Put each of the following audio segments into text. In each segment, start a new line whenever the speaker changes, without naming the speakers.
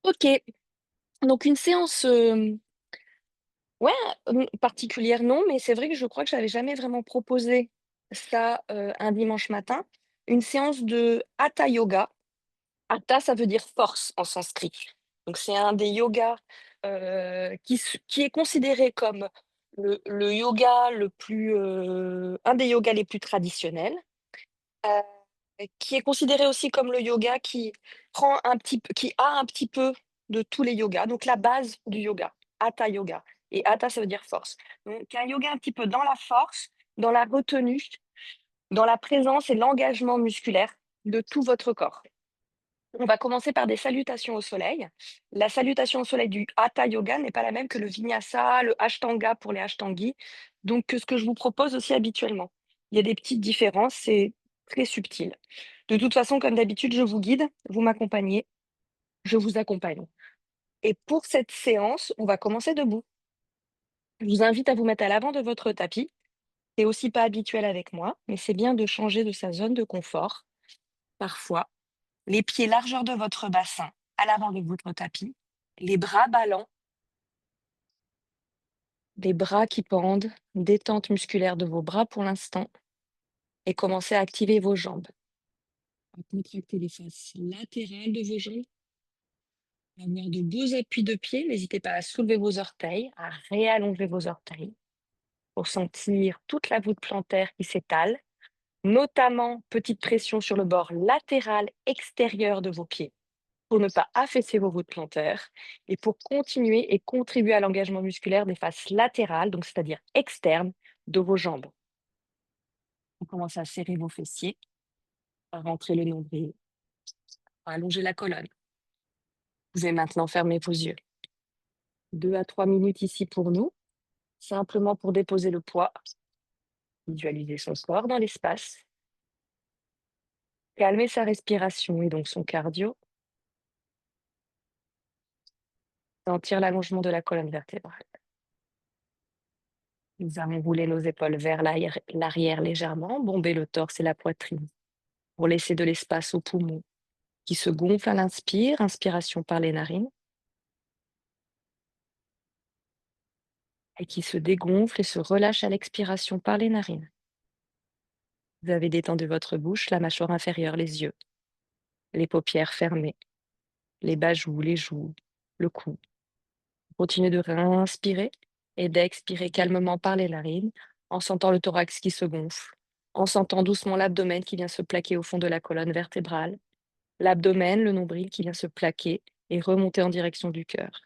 OK, donc une séance, ouais, particulière non, mais c'est vrai que je crois que j'avais jamais vraiment proposé ça, un dimanche matin. Une séance de hatha yoga. Hatha, ça veut dire force en sanskrit. Donc c'est un des yogas, qui est considéré comme le yoga le plus, un des yogas les plus traditionnels, qui est considéré aussi comme le yoga qui a un petit peu de tous les yogas, donc la base du yoga, hatha yoga, et hatha ça veut dire force. Donc un yoga un petit peu dans la force, dans la retenue, dans la présence et l'engagement musculaire de tout votre corps. On va commencer par des salutations au soleil. La salutation au soleil du hatha yoga n'est pas la même que le vinyasa, le ashtanga pour les ashtangis, donc que ce que je vous propose aussi habituellement. Il y a des petites différences, c'est très subtil. De toute façon, comme d'habitude, je vous guide, vous m'accompagnez, je vous accompagne. Et pour cette séance, on va commencer debout. Je vous invite à vous mettre à l'avant de votre tapis. C'est aussi pas habituel avec moi, mais c'est bien de changer de sa zone de confort. Parfois, les pieds largeur de votre bassin, à l'avant de votre tapis, les bras ballants, des bras qui pendent, détente musculaire de vos bras pour l'instant, et commencez à activer vos jambes. À contracter les faces latérales de vos jambes, à avoir de beaux appuis de pied. N'hésitez pas à soulever vos orteils, à réallonger vos orteils pour sentir toute la voûte plantaire qui s'étale, notamment petite pression sur le bord latéral extérieur de vos pieds pour ne pas affaisser vos voûtes plantaires et pour continuer et contribuer à l'engagement musculaire des faces latérales, donc c'est-à-dire externes de vos jambes. Vous commencez à serrer vos fessiers, à rentrer le nombril, à allonger la colonne. Vous pouvez maintenant fermer vos yeux. 2 à 3 minutes ici pour nous, simplement pour déposer le poids, visualiser son corps dans l'espace, calmer sa respiration et donc son cardio, sentir l'allongement de la colonne vertébrale. Nous allons rouler nos épaules vers l'arrière légèrement, bomber le torse et la poitrine pour laisser de l'espace aux poumons qui se gonflent à l'inspire, inspiration par les narines, et qui se dégonflent et se relâchent à l'expiration par les narines. Vous avez détendu votre bouche, la mâchoire inférieure, les yeux, les paupières fermées, les bas joues, les joues, le cou. Continuez de réinspirer et d'expirer calmement par les narines en sentant le thorax qui se gonfle, en sentant doucement l'abdomen qui vient se plaquer au fond de la colonne vertébrale, l'abdomen, le nombril qui vient se plaquer et remonter en direction du cœur.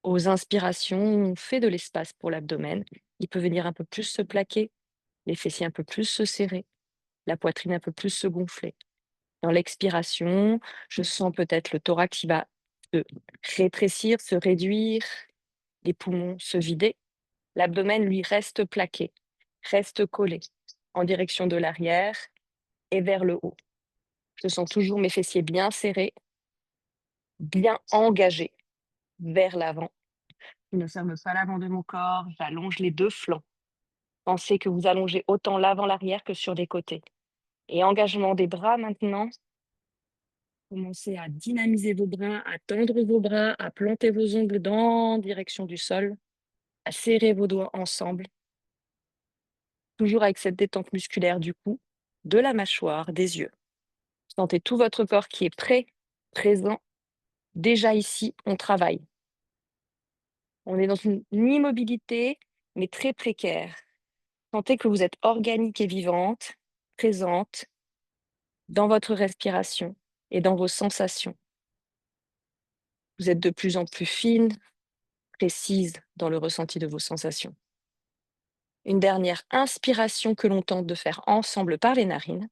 Aux inspirations, on fait de l'espace pour l'abdomen. Il peut venir un peu plus se plaquer, les fessiers un peu plus se serrer, la poitrine un peu plus se gonfler. Dans l'expiration, je sens peut-être le thorax qui va se rétrécir, se réduire, les poumons se vider. L'abdomen, lui, reste plaqué, reste collé en direction de l'arrière et vers le haut. Je sens toujours mes fessiers bien serrés, bien engagés vers l'avant. Je ne ferme pas l'avant de mon corps, j'allonge les 2 flancs. Pensez que vous allongez autant l'avant, l'arrière que sur les côtés. Et engagement des bras maintenant. Commencez à dynamiser vos bras, à tendre vos bras, à planter vos ongles dans direction du sol, à serrer vos doigts ensemble, toujours avec cette détente musculaire du cou, de la mâchoire, des yeux. Sentez tout votre corps qui est prêt, présent. Déjà ici, on travaille. On est dans une immobilité, mais très précaire. Sentez que vous êtes organique et vivante, présente dans votre respiration et dans vos sensations. Vous êtes de plus en plus fine, précise dans le ressenti de vos sensations. Une dernière inspiration que l'on tente de faire ensemble par les narines.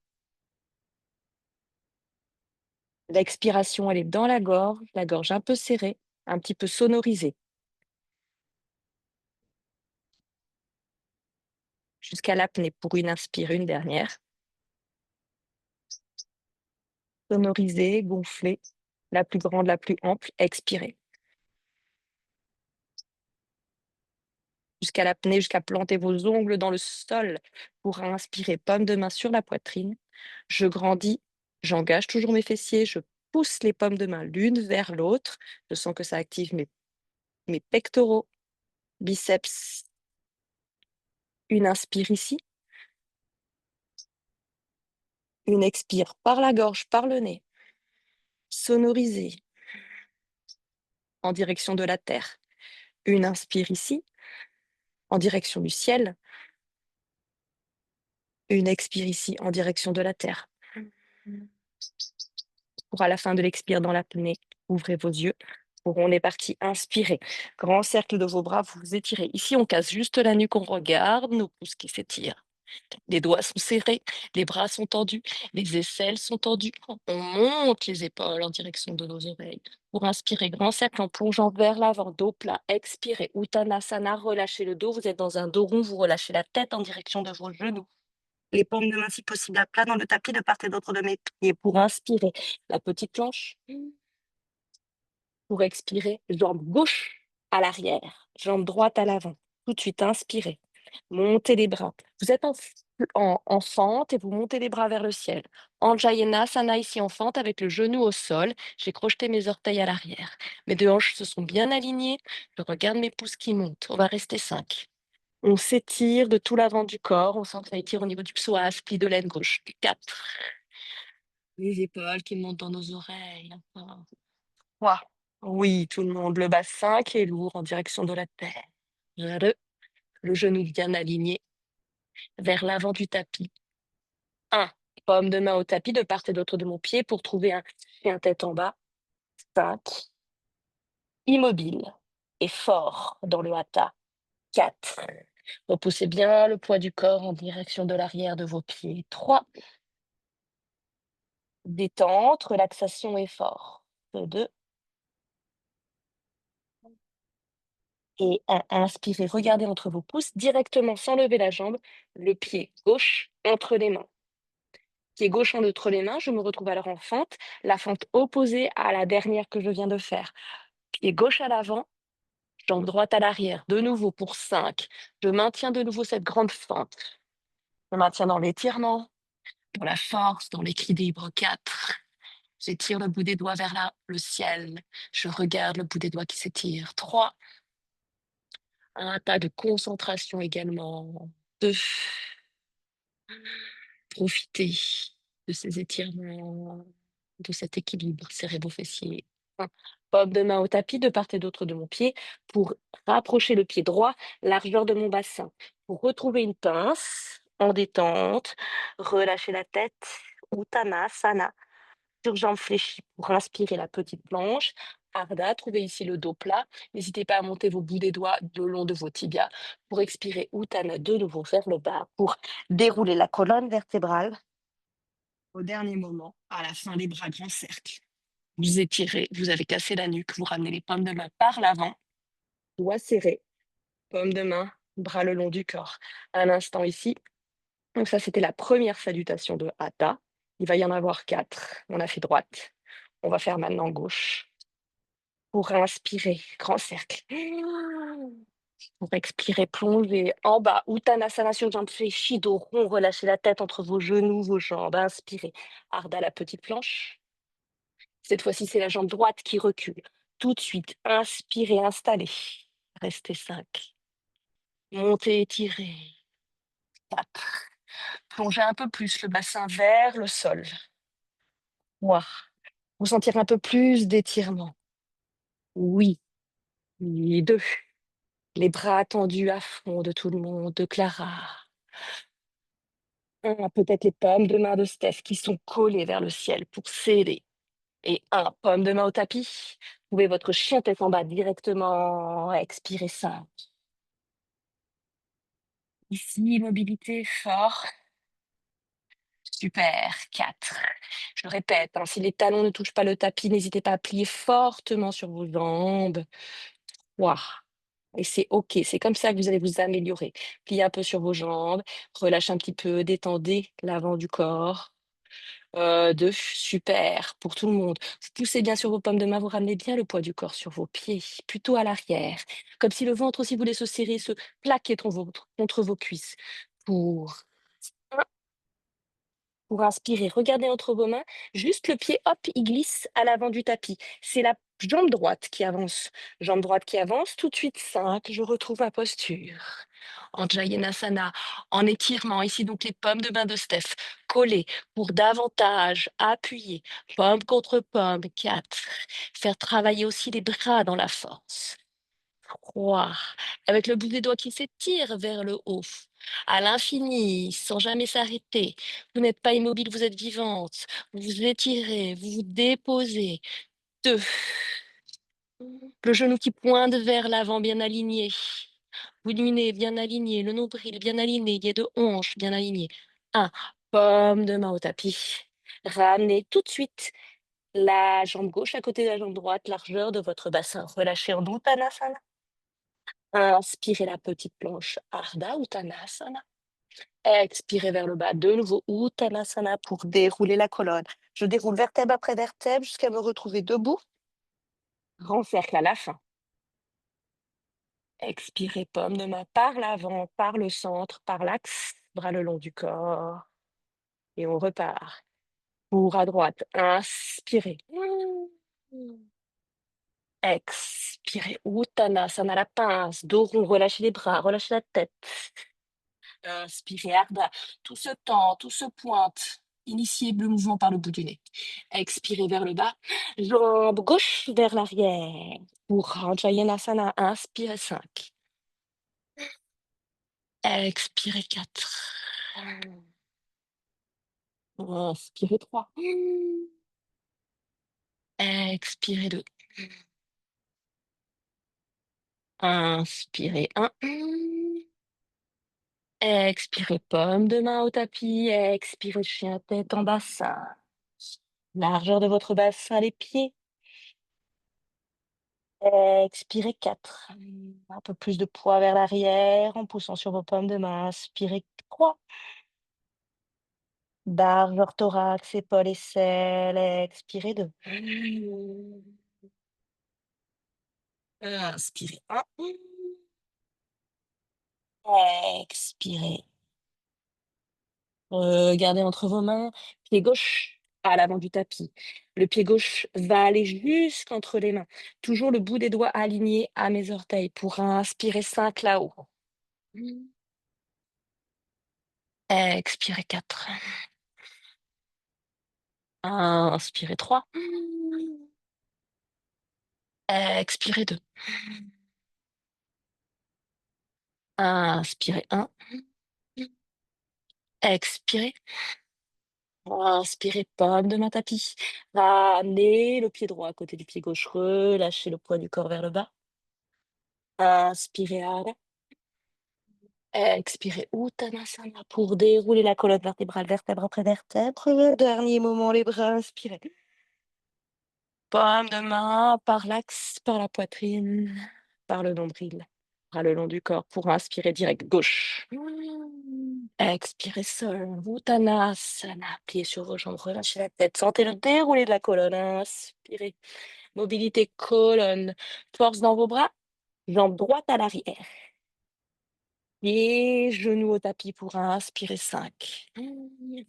L'expiration, elle est dans la gorge un peu serrée, un petit peu sonorisée, jusqu'à l'apnée pour une inspire, une dernière. Sonorisée, gonflée, la plus grande, la plus ample, expirez. Jusqu'à l'apnée, jusqu'à planter vos ongles dans le sol pour inspirer, paume de main sur la poitrine. Je grandis, j'engage toujours mes fessiers, je pousse les paumes de main l'une vers l'autre. Je sens que ça active mes pectoraux, biceps. Une inspire ici, une expire par la gorge, par le nez, sonorisée en direction de la terre. Une inspire ici, en direction du ciel. Une expire ici, en direction de la terre. Pour à la fin de l'expire dans l'apnée, ouvrez vos yeux. On est parti, inspirez. Grand cercle de vos bras, vous vous étirez. Ici, on casse juste la nuque, on regarde nos pouces qui s'étirent. Les doigts sont serrés, les bras sont tendus, les aisselles sont tendues. On monte les épaules en direction de nos oreilles. Pour inspirer, grand cercle en plongeant vers l'avant, dos plat. Expirez, Uttanasana, relâchez le dos. Vous êtes dans un dos rond, vous relâchez la tête en direction de vos genoux. Les paumes de main, si possible, à plat dans le tapis de part et d'autre de mes pieds. Pour inspirer, la petite planche. Pour expirer, jambe gauche à l'arrière, jambe droite à l'avant. Tout de suite, inspirez. Montez les bras. Vous êtes en fente et vous montez les bras vers le ciel. Anjayanasana ici en fente avec le genou au sol. J'ai crocheté mes orteils à l'arrière. Mes deux hanches se sont bien alignées. Je regarde mes pouces qui montent. On va rester 5. On s'étire de tout l'avant du corps. On sent que ça étire au niveau du psoas, pli de l'aine gauche. 4. Les épaules qui montent dans nos oreilles. 3. Oui, tout le monde. Le bassin qui est lourd en direction de la terre. Le genou bien aligné vers l'avant du tapis. 1. Paume de main au tapis de part et d'autre de mon pied pour trouver un chien tête en bas. 5. Immobile et fort dans le hatha. 4. Repoussez bien le poids du corps en direction de l'arrière de vos pieds. 3. Détente, relaxation, effort. 2. Et 1. Inspirez, regardez entre vos pouces, directement sans lever la jambe, le pied gauche entre les mains. Pied gauche entre les mains, je me retrouve alors en fente, la fente opposée à la dernière que je viens de faire. Pied gauche à l'avant, jambe droite à l'arrière. De nouveau pour 5. Je maintiens de nouveau cette grande fente. Je maintiens dans l'étirement, dans la force, dans l'équilibre. 4. J'étire le bout des doigts vers le ciel. Je regarde le bout des doigts qui s'étire. 3. Un tas de concentration également. 2. Profitez de ces étirements, de cet équilibre cérébro-fessier. 1. Paume de main au tapis de part et d'autre de mon pied pour rapprocher le pied droit, largeur de mon bassin. Pour retrouver une pince en détente, relâchez la tête, Uttanasana, sur jambes fléchies pour inspirer la petite planche. Ardha, trouvez ici le dos plat. N'hésitez pas à monter vos bouts des doigts le long de vos tibias. Pour expirer, Uttana de nouveau vers le bas pour dérouler la colonne vertébrale. Au dernier moment, à la fin, les bras grand cercle. Vous étirez, vous avez cassé la nuque, vous ramenez les paumes de main par l'avant, doigts serrés, paumes de main, bras le long du corps. Un instant ici. Donc ça, c'était la première salutation de Hatha. Il va y en avoir 4. On a fait droite. On va faire maintenant gauche. Pour inspirer, grand cercle. Pour expirer, plongez en bas. Uttanasana sur jambes fléchies, dos rond. Relâchez la tête entre vos genoux, vos jambes. Inspirez. Ardha, la petite planche. Cette fois-ci, c'est la jambe droite qui recule. Tout de suite, inspirez, installez. Restez 5. Montez, étirez. 4. Plongez un peu plus le bassin vers le sol. 3. Vous sentir un peu plus d'étirement. Oui. Et 2. Les bras tendus à fond de tout le monde, de Clara. 1. Peut-être les paumes de main de Steph qui sont collées vers le ciel pour s'aider. Et 1. Paume de main au tapis. Trouvez votre chien tête en bas directement. Expirez 5. Ici, mobilité, fort. Super. 4. Je le répète, hein, si les talons ne touchent pas le tapis, n'hésitez pas à plier fortement sur vos jambes. 3. Et c'est OK, c'est comme ça que vous allez vous améliorer. Pliez un peu sur vos jambes, relâchez un petit peu, détendez l'avant du corps. 2. Super, pour tout le monde. Vous poussez bien sur vos paumes de main, vous ramenez bien le poids du corps sur vos pieds, plutôt à l'arrière. Comme si le ventre aussi voulait se serrer, se plaquer contre vos cuisses. Pour Pour inspirer, regardez entre vos mains, juste le pied, hop, il glisse à l'avant du tapis. C'est la jambe droite qui avance. Jambe droite qui avance, tout de suite 5. Je retrouve ma posture. En Jayanasana, en étirement, ici donc les pommes de main de Steph, collées pour davantage appuyer, pomme contre pomme, 4. Faire travailler aussi les bras dans la force. 3. Avec le bout des doigts qui s'étire vers le haut, à l'infini, sans jamais s'arrêter. Vous n'êtes pas immobile, vous êtes vivante. Vous vous étirez, vous vous déposez. 2. Le genou qui pointe vers l'avant, bien aligné. Vous nez bien aligné, le nombril bien aligné, les deux hanches bien alignées. 1. Pomme de main au tapis. Ramenez tout de suite la jambe gauche à côté de la jambe droite, largeur de votre bassin. Relâchez en Uttanasana. Inspirez la petite planche Ardha Uttanasana. Expirez vers le bas. De nouveau Uttanasana pour dérouler la colonne. Je déroule vertèbre après vertèbre jusqu'à me retrouver debout. Rencercle à la fin. Expirez pomme de main par l'avant, par le centre, par l'axe, bras le long du corps. Et on repart. Pour à droite. Inspirez. Expirez. Uttanasana, la pince. Dos rond, relâchez les bras, relâchez la tête. Inspirez, Ardha. Tout se tend, tout se pointe. Initiez le mouvement par le bout du nez. Expirez vers le bas. Jambe gauche vers l'arrière. Pour Jayanasana, inspirez 5. Expirez 4. Inspirez 3. Expirez 2. Inspirez 1. Expirez pomme de main au tapis. Expirez chien tête en bassin. Largeur de votre bassin, les pieds. Expirez 4. Un peu plus de poids vers l'arrière en poussant sur vos pommes de main. Inspirez 3. Largeur thorax, épaules, aisselles. Expirez 2. Inspirez 1. Expirez. Gardez entre vos mains, pied gauche à l'avant du tapis. Le pied gauche va aller jusqu'entre les mains. Toujours le bout des doigts aligné à mes orteils pour inspirer 5 là-haut. Expirez 4. Inspirez 3. Expirez 2. Inspirez 1. Expirez. Inspirez, pomme de main tapis. Ramenez le pied droit à côté du pied gauche. Relâchez le poids du corps vers le bas. Inspirez, Ardha. Expirez Uttanasana pour dérouler la colonne vertébrale, vertèbre après vertèbre. Dernier moment, les bras, inspirez. Paume de main par l'axe, par la poitrine, par le nombril, bras le long du corps pour inspirer direct gauche. Expirez seul, Uttanasana. Pliez sur vos jambes, relâchez la tête. Sentez le déroulé de la colonne. Inspirez. Mobilité colonne. Force dans vos bras. Jambe droite à l'arrière. Et genoux au tapis pour inspirer 5.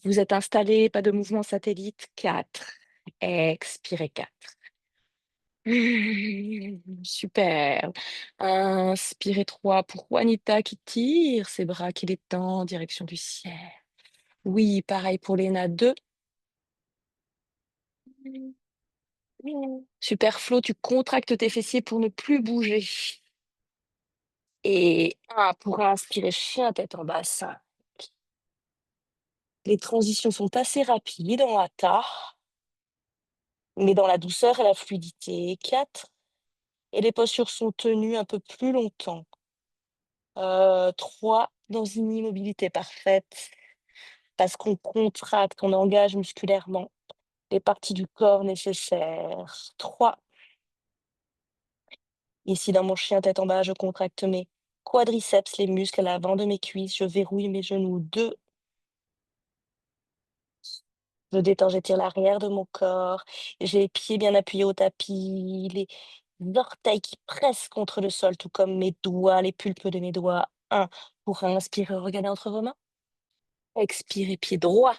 Vous êtes installé, pas de mouvement satellite 4. Expirez 4. Super. Inspirez 3 pour Juanita qui tire ses bras, qui les tend en direction du ciel. Oui, pareil pour Léna 2. Super Flo, tu contractes tes fessiers pour ne plus bouger. Et 1 pour inspirer chien tête en bassin. Les transitions sont assez rapides en hatha, mais dans la douceur et la fluidité. 4. Et les postures sont tenues un peu plus longtemps. 3. Dans une immobilité parfaite, parce qu'on contracte, on engage musculairement les parties du corps nécessaires. 3. Ici, dans mon chien tête en bas, je contracte mes quadriceps, les muscles à l'avant de mes cuisses. Je verrouille mes genoux. 2. Je détends, j'étire l'arrière de mon corps. J'ai les pieds bien appuyés au tapis, les orteils qui pressent contre le sol, tout comme mes doigts, les pulpes de mes doigts. 1 pour inspirer, regardez entre vos mains. Expirez, pied droit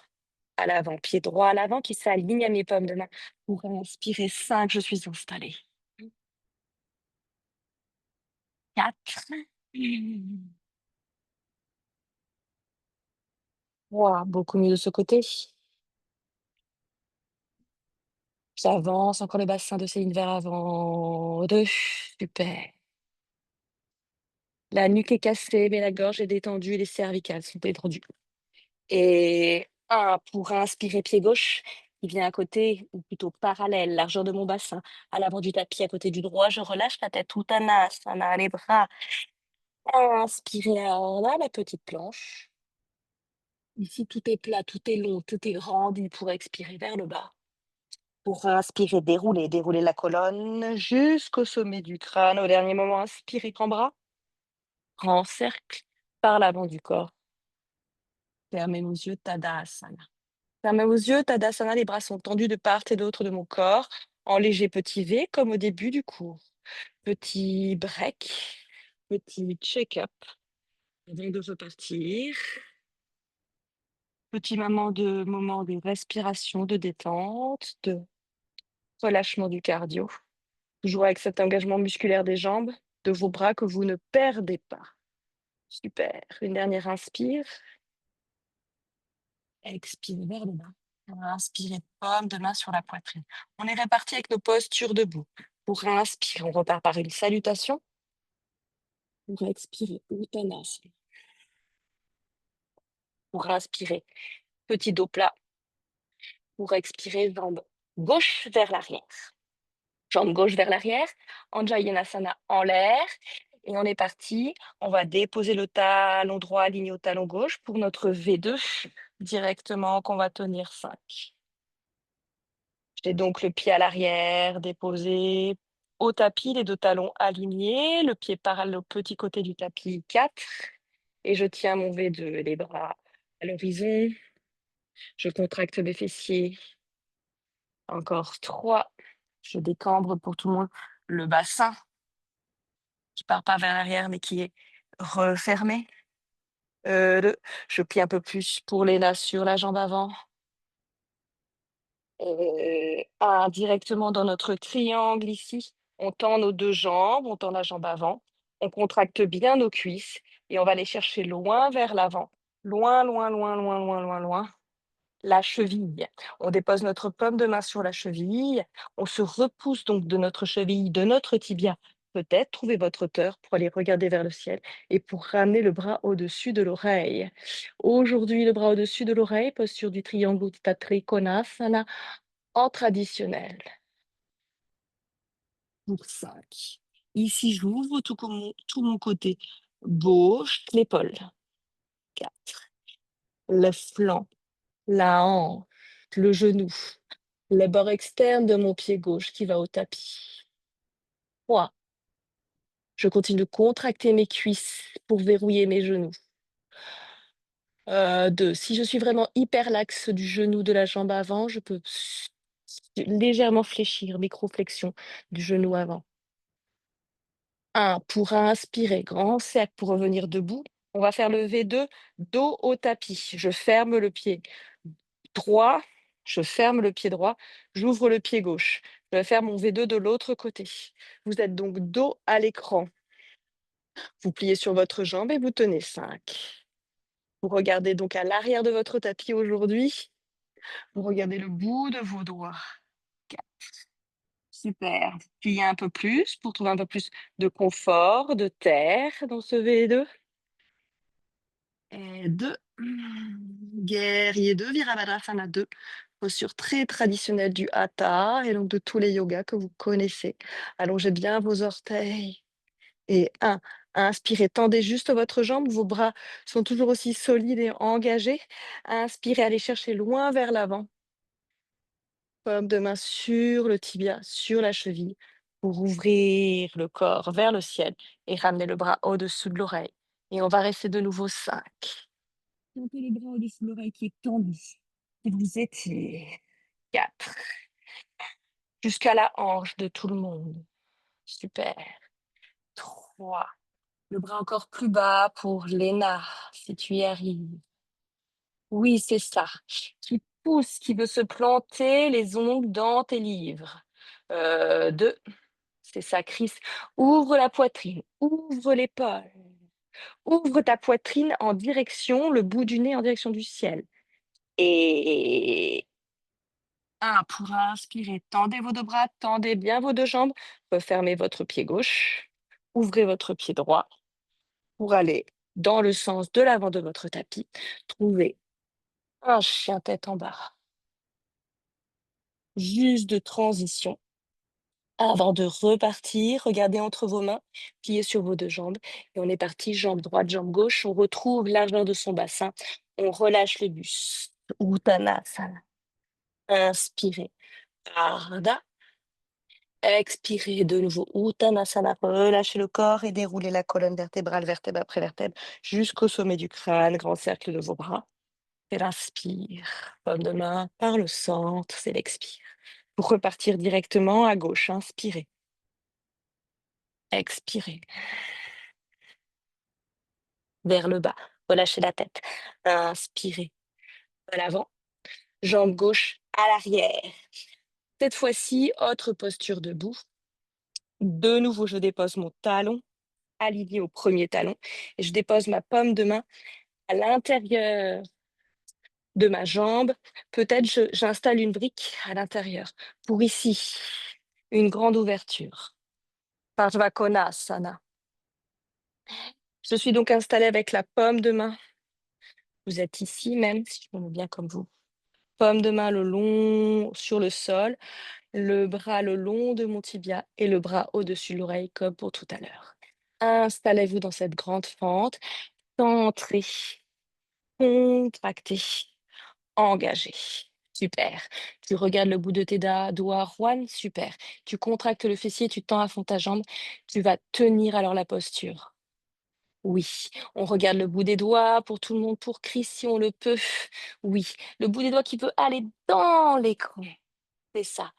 à l'avant, pied droit à l'avant qui s'aligne à mes paumes de main. Pour inspirer 5, je suis installée. 4. 3, beaucoup mieux de ce côté. J'avance encore le bassin de Céline vers avant. 2, super. La nuque est cassée, mais la gorge est détendue et les cervicales sont détendues. Et 1 pour inspirer pied gauche qui vient à côté, ou plutôt parallèle, largeur de mon bassin, à l'avant du tapis à côté du droit. Je relâche la tête, Uttanasana, les bras. Inspirez là, la petite planche. Ici, tout est plat, tout est long, tout est rendu pour expirer vers le bas. Pour inspirer, dérouler, dérouler la colonne jusqu'au sommet du crâne. Au dernier moment, inspirez, grand bras, grand cercle par l'avant du corps. Fermez vos yeux, Tadasana. Fermez vos yeux, Tadasana, les bras sont tendus de part et d'autre de mon corps, en léger petit V, comme au début du cours. Petit break, petit check-up avant de repartir. Petit moment de respiration, de détente, de relâchement du cardio. Toujours avec cet engagement musculaire des jambes, de vos bras que vous ne perdez pas. Super. Une dernière inspire. Expire vers le bas. Inspirez, paume de main sur la poitrine. On est réparti avec nos postures debout. Pour inspirer, on repart par une salutation. Pour expirer, Uttanasana. Pour inspirer, petit dos plat. Pour expirer, jambe gauche vers l'arrière. Jambe gauche vers l'arrière, Anjayanasana en l'air. Et on est parti. On va déposer le talon droit aligné au talon gauche pour notre V2 directement qu'on va tenir 5. J'ai donc le pied à l'arrière, déposé au tapis, les deux talons alignés, le pied parallèle au petit côté du tapis 4. Et je tiens mon V2, les bras à l'horizon. Je contracte mes fessiers. Encore 3. Je décambre pour tout le monde le bassin qui part pas vers l'arrière, mais qui est refermé. 2. Je plie un peu plus pour l'élan sur la jambe avant. 1. Directement dans notre triangle ici. On tend nos 2 jambes, on tend la jambe avant. On contracte bien nos cuisses et on va aller chercher loin vers l'avant. Loin, loin, loin, loin, loin, loin, loin. La cheville. On dépose notre paume de main sur la cheville. On se repousse donc de notre cheville, de notre tibia. Peut-être trouver votre hauteur pour aller regarder vers le ciel et pour ramener le bras au-dessus de l'oreille. Aujourd'hui, le bras au-dessus de l'oreille, posture du triangle Utthita Trikonasana en traditionnel. Pour 5. Ici, j'ouvre tout mon côté gauche, l'épaule. 4. Le flanc, la hanche, le genou. Le bord externe de mon pied gauche qui va au tapis. 3. Je continue de contracter mes cuisses pour verrouiller mes genoux. 2. Si je suis vraiment hyper laxe du genou de la jambe avant, je peux légèrement fléchir, micro-flexion du genou avant. 1. Pour inspirer, grand cercle pour revenir debout. On va faire le V2, dos au tapis. Je ferme le pied droit, je ferme le pied droit, j'ouvre le pied gauche. Je vais faire mon V2 de l'autre côté. Vous êtes donc dos à l'écran. Vous pliez sur votre jambe et vous tenez 5. Vous regardez donc à l'arrière de votre tapis aujourd'hui. Vous regardez le bout de vos doigts. 4. Super. Vous pliez un peu plus pour trouver un peu plus de confort, de terre dans ce V2. Et 2. Guerrier 2, Virabhadrasana 2. Posture très traditionnelle du Hatha et donc de tous les yogas que vous connaissez. Allongez bien vos orteils. Et 1. Inspirez, tendez juste votre jambe. Vos bras sont toujours aussi solides et engagés. Inspirez, allez chercher loin vers l'avant. Paume de main sur le tibia, sur la cheville, pour ouvrir le corps vers le ciel et ramener le bras au-dessus de l'oreille. Et on va rester de nouveau 5. Sentez le bras au-dessus de l'oreille qui est tendu. Et vous étirez. 4. Jusqu'à la hanche de tout le monde. Super. 3. Le bras encore plus bas pour Léna, si tu y arrives. Oui, c'est ça. pouce qui veut se planter les ongles dans tes livres. 2, c'est ça, Chris. Ouvre la poitrine, ouvre l'épaule, ouvre ta poitrine en direction, le bout du nez en direction du ciel. Et 1 pour inspirer, tendez vos 2 bras, tendez bien vos 2 jambes, refermez votre pied gauche, ouvrez votre pied droit pour aller dans le sens de l'avant de votre tapis. Trouvez un chien tête en bas, juste de transition. Avant de repartir, regardez entre vos mains, pliez sur vos 2 jambes et on est parti, jambe droite, jambe gauche. On retrouve largeur de son bassin, on relâche le buste. Uttanasana. Inspirez, Ardha. Expirez de nouveau, Uttanasana. Relâchez le corps et déroulez la colonne vertébrale, vertèbre après vertèbre, jusqu'au sommet du crâne, grand cercle de vos bras. Et l'inspire, paume de main par le centre, c'est l'expire. Pour repartir directement à gauche, inspirez. Expirez. Vers le bas, relâchez la tête. Inspirez à l'avant, jambe gauche à l'arrière. Cette fois-ci, autre posture debout. De nouveau, je dépose mon talon aligné au premier talon et je dépose ma paume de main à l'intérieur de ma jambe. Peut-être j'installe une brique à l'intérieur pour ici, une grande ouverture. Parvakonasana. Je suis donc installée avec la paume de main. Vous êtes ici même, si je me mets bien comme vous. Paume de main le long sur le sol, le bras le long de mon tibia et le bras au-dessus de l'oreille comme pour tout à l'heure. Installez-vous dans cette grande fente, centrez, contractez, engagez. Super. Tu regardes le bout de tes doigts, Juan, super. Tu contractes le fessier, tu tends à fond ta jambe, tu vas tenir alors la posture. Oui, on regarde le bout des doigts pour tout le monde, pour Chris si on le peut. Oui, le bout des doigts qui peut aller dans l'écran. C'est ça.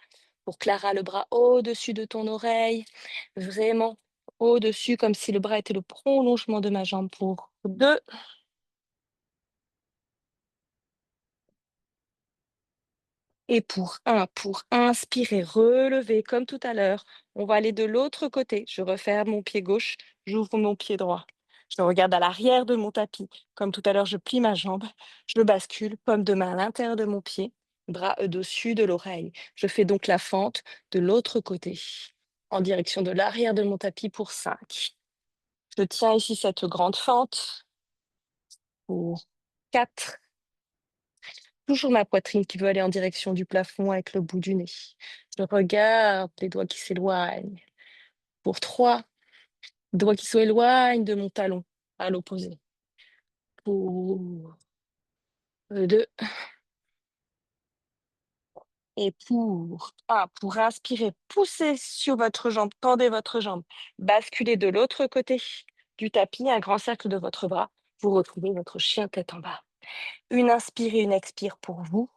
Pour Clara, le bras au-dessus de ton oreille, vraiment au-dessus, comme si le bras était le prolongement de ma jambe. Pour 2, et pour 1. Pour inspirer, relever comme tout à l'heure. On va aller de l'autre côté. Je referme mon pied gauche, j'ouvre mon pied droit. Je regarde à l'arrière de mon tapis. Comme tout à l'heure, je plie ma jambe, je bascule, paume de main à l'intérieur de mon pied, bras au-dessus de l'oreille. Je fais donc la fente de l'autre côté, en direction de l'arrière de mon tapis pour 5. Je tiens ici cette grande fente pour 4. Toujours ma poitrine qui veut aller en direction du plafond avec le bout du nez. Je regarde les doigts qui s'éloignent. Pour 3, doigts qui s'éloignent de mon talon à l'opposé. Pour 2 et pour 1. Pour inspirer, poussez sur votre jambe, tendez votre jambe, basculez de l'autre côté du tapis, un grand cercle de votre bras. Vous retrouvez votre chien tête en bas. Une inspire et une expire pour vous.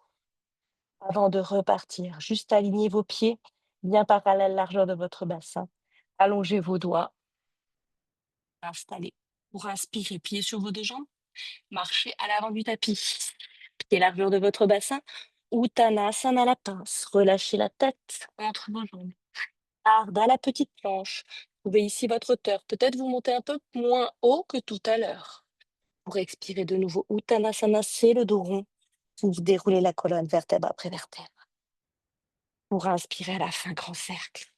Avant de repartir, juste alignez vos pieds bien parallèles largeur de votre bassin. Allongez vos doigts, installez. Pour inspirer, pieds sur vos 2 jambes, marchez à l'avant du tapis. Pieds largeur de votre bassin. Uttanasana la pince. Relâchez la tête entre vos jambes. Ardha la petite planche. Trouvez ici votre hauteur. Peut-être vous montez un peu moins haut que tout à l'heure. Pour expirer de nouveau, Uttanasana, c'est le dos rond. Vous déroulez la colonne vertèbre après vertèbre. Pour inspirer à la fin, grand cercle.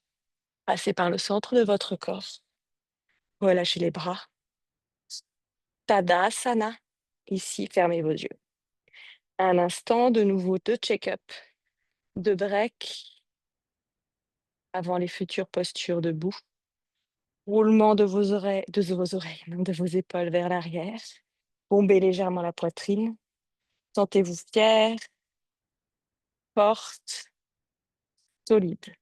Passez par le centre de votre corps. Relâchez les bras. Tadasana. Ici, fermez vos yeux. Un instant, de nouveau, de check-up, de break avant les futures postures debout. Roulement de vos oreilles, non, de vos épaules vers l'arrière. Bombez légèrement la poitrine. Sentez-vous fière, forte, solide.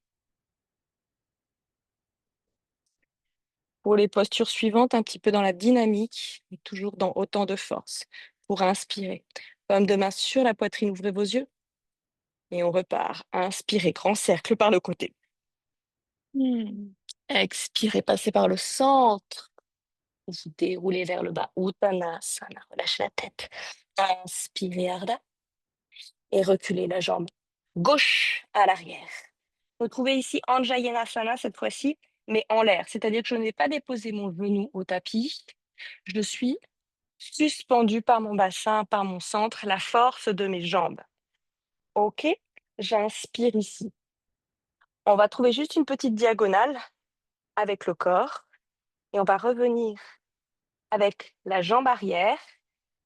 Pour les postures suivantes, un petit peu dans la dynamique, mais toujours dans autant de force. Pour inspirer, paume de main sur la poitrine, ouvrez vos yeux. Et on repart. Inspirez, grand cercle par le côté. Expirez, passez par le centre. Vous déroulez vers le bas. Uttanasana, relâchez la tête. Inspirez, Ardha. et reculez la jambe gauche à l'arrière. Retrouvez ici Anjayenasana cette fois-ci, mais en l'air. C'est-à-dire que je n'ai pas déposé mon genou au tapis. Je suis suspendue par mon bassin, par mon centre, la force de mes jambes. OK? J'inspire ici. On va trouver juste une petite diagonale avec le corps et on va revenir avec la jambe arrière,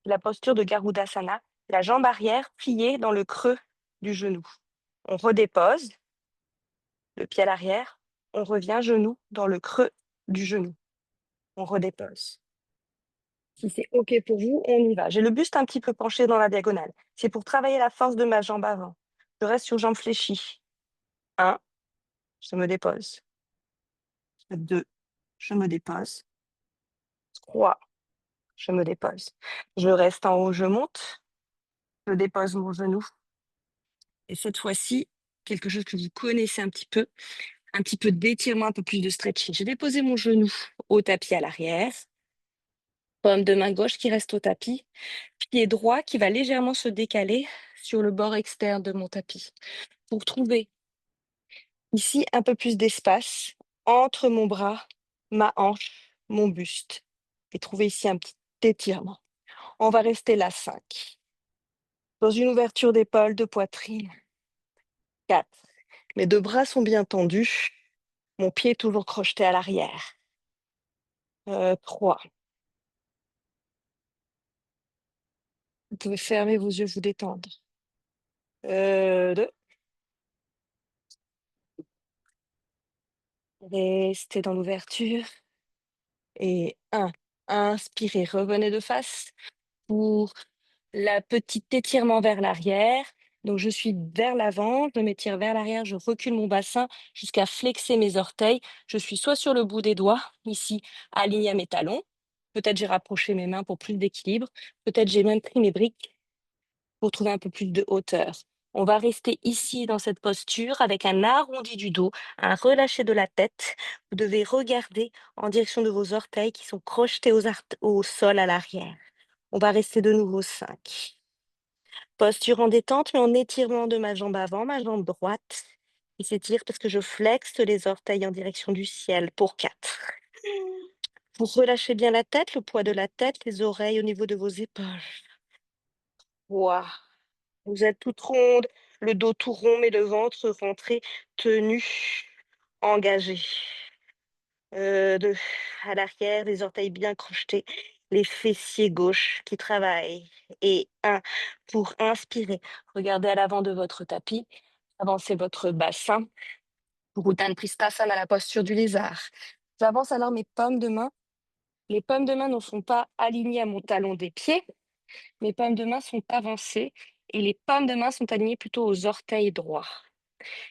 la posture de Garudasana, la jambe arrière pliée dans le creux du genou. On redépose le pied à l'arrière, on revient genou dans le creux du genou. On redépose. Si c'est OK pour vous, on y va. J'ai le buste un petit peu penché dans la diagonale. C'est pour travailler la force de ma jambe avant. Je reste sur jambe fléchie. 1, je me dépose. 2, je me dépose. 3, je me dépose. Je reste en haut, je monte. Je dépose mon genou. Et cette fois-ci, quelque chose que vous connaissez un petit peu d'étirement, un peu plus de stretching. J'ai déposé mon genou au tapis à l'arrière. Paume de main gauche qui reste au tapis. Pied droit qui va légèrement se décaler sur le bord externe de mon tapis. Pour trouver ici un peu plus d'espace entre mon bras, ma hanche, mon buste. Et trouver ici un petit étirement. On va rester là 5. Dans une ouverture d'épaule, de poitrine. 4. Mes 2 bras sont bien tendus. Mon pied est toujours crocheté à l'arrière. 3. Vous pouvez fermer vos yeux, vous détendre. 2. Restez dans l'ouverture. Et 1. Inspirez, revenez de face pour la petite étirement vers l'arrière. Donc je suis vers l'avant, je m'étire vers l'arrière, je recule mon bassin jusqu'à flexer mes orteils. Je suis soit sur le bout des doigts, ici, aligné à mes talons. Peut-être j'ai rapproché mes mains pour plus d'équilibre. Peut-être j'ai même pris mes briques pour trouver un peu plus de hauteur. On va rester ici dans cette posture avec un arrondi du dos, un relâché de la tête. Vous devez regarder en direction de vos orteils qui sont crochetés au sol à l'arrière. On va rester de nouveau 5. Posture en détente, mais en étirement de ma jambe avant, ma jambe droite. Il s'étire parce que je flexe les orteils en direction du ciel pour 4. Vous relâchez bien la tête, le poids de la tête, les oreilles au niveau de vos épaules. 3. Vous êtes toute ronde, le dos tout rond, mais le ventre rentré, tenu, engagé. 2. À l'arrière, les orteils bien crochetés, les fessiers gauche qui travaillent. Et 1. Pour inspirer, regardez à l'avant de votre tapis, avancez votre bassin. Pour Uttanapristhasana à la posture du lézard. J'avance alors mes paumes de main. Les paumes de main ne sont pas alignées à mon talon des pieds. Mes paumes de main sont avancées et les paumes de main sont alignées plutôt aux orteils droits.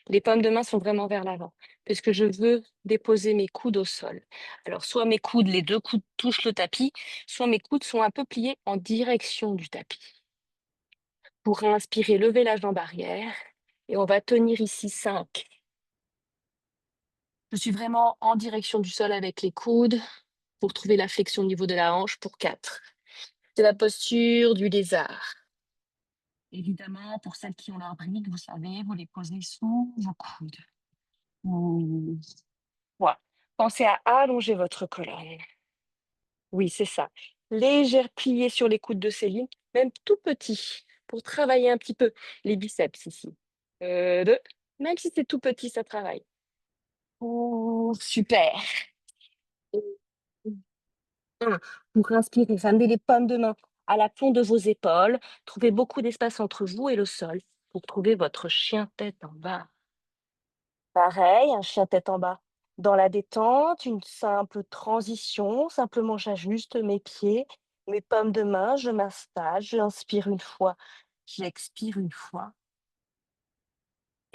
Les paumes de main sont vraiment vers l'avant, puisque je veux déposer mes coudes au sol. Alors, soit mes coudes, les 2 coudes touchent le tapis, soit mes coudes sont un peu pliés en direction du tapis. Pour inspirer, levez la jambe arrière et on va tenir ici 5. Je suis vraiment en direction du sol avec les coudes pour trouver la flexion au niveau de la hanche pour 4. C'est la posture du lézard. Évidemment, pour celles qui ont leurs briques, vous savez, vous les posez sous vos coudes. Mmh. Voilà. Pensez à allonger votre colonne. Oui, c'est ça. Légère pliée sur les coudes de Céline, même tout petit, pour travailler un petit peu les biceps ici. 2. Même si c'est tout petit, ça travaille. Oh, super. 1. Pour inspirer, ramenez les paumes de main à la fond de vos épaules. Trouvez beaucoup d'espace entre vous et le sol pour trouver votre chien tête en bas. Pareil, un chien tête en bas. Dans la détente, une simple transition, simplement j'ajuste mes pieds, mes paumes de main, je m'installe, je inspire une fois, j'expire une fois.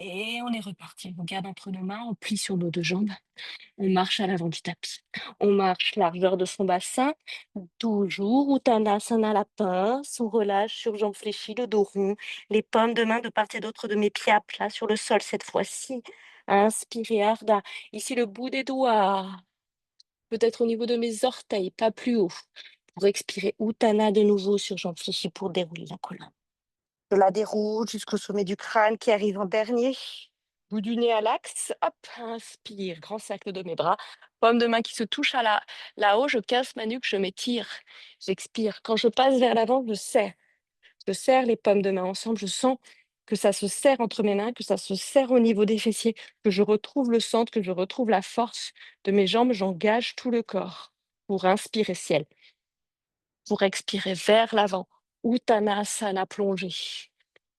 Et on est reparti. On garde entre nos mains, on plie sur nos 2 jambes, on marche à l'avant du tapis. On marche largeur de son bassin, toujours Uttanasana la pince, on relâche sur jambes fléchies, le dos rond, les paumes de main de part et d'autre de mes pieds à plat sur le sol cette fois-ci. Inspirez Ardha. Ici le bout des doigts, peut-être au niveau de mes orteils, pas plus haut. Pour expirer Uttana de nouveau sur jambes fléchies pour dérouler la colonne. Je la déroule jusqu'au sommet du crâne qui arrive en dernier. Bout du nez à l'axe. Hop, inspire. Grand cercle de mes bras. Paume de main qui se touche à là-haut. Je casse ma nuque, je m'étire. J'expire. Quand je passe vers l'avant, je serre. Je serre les paumes de main ensemble. Je sens que ça se serre entre mes mains, que ça se serre au niveau des fessiers, que je retrouve le centre, que je retrouve la force de mes jambes. J'engage tout le corps pour inspirer ciel, pour expirer vers l'avant. Uttanasana plongée.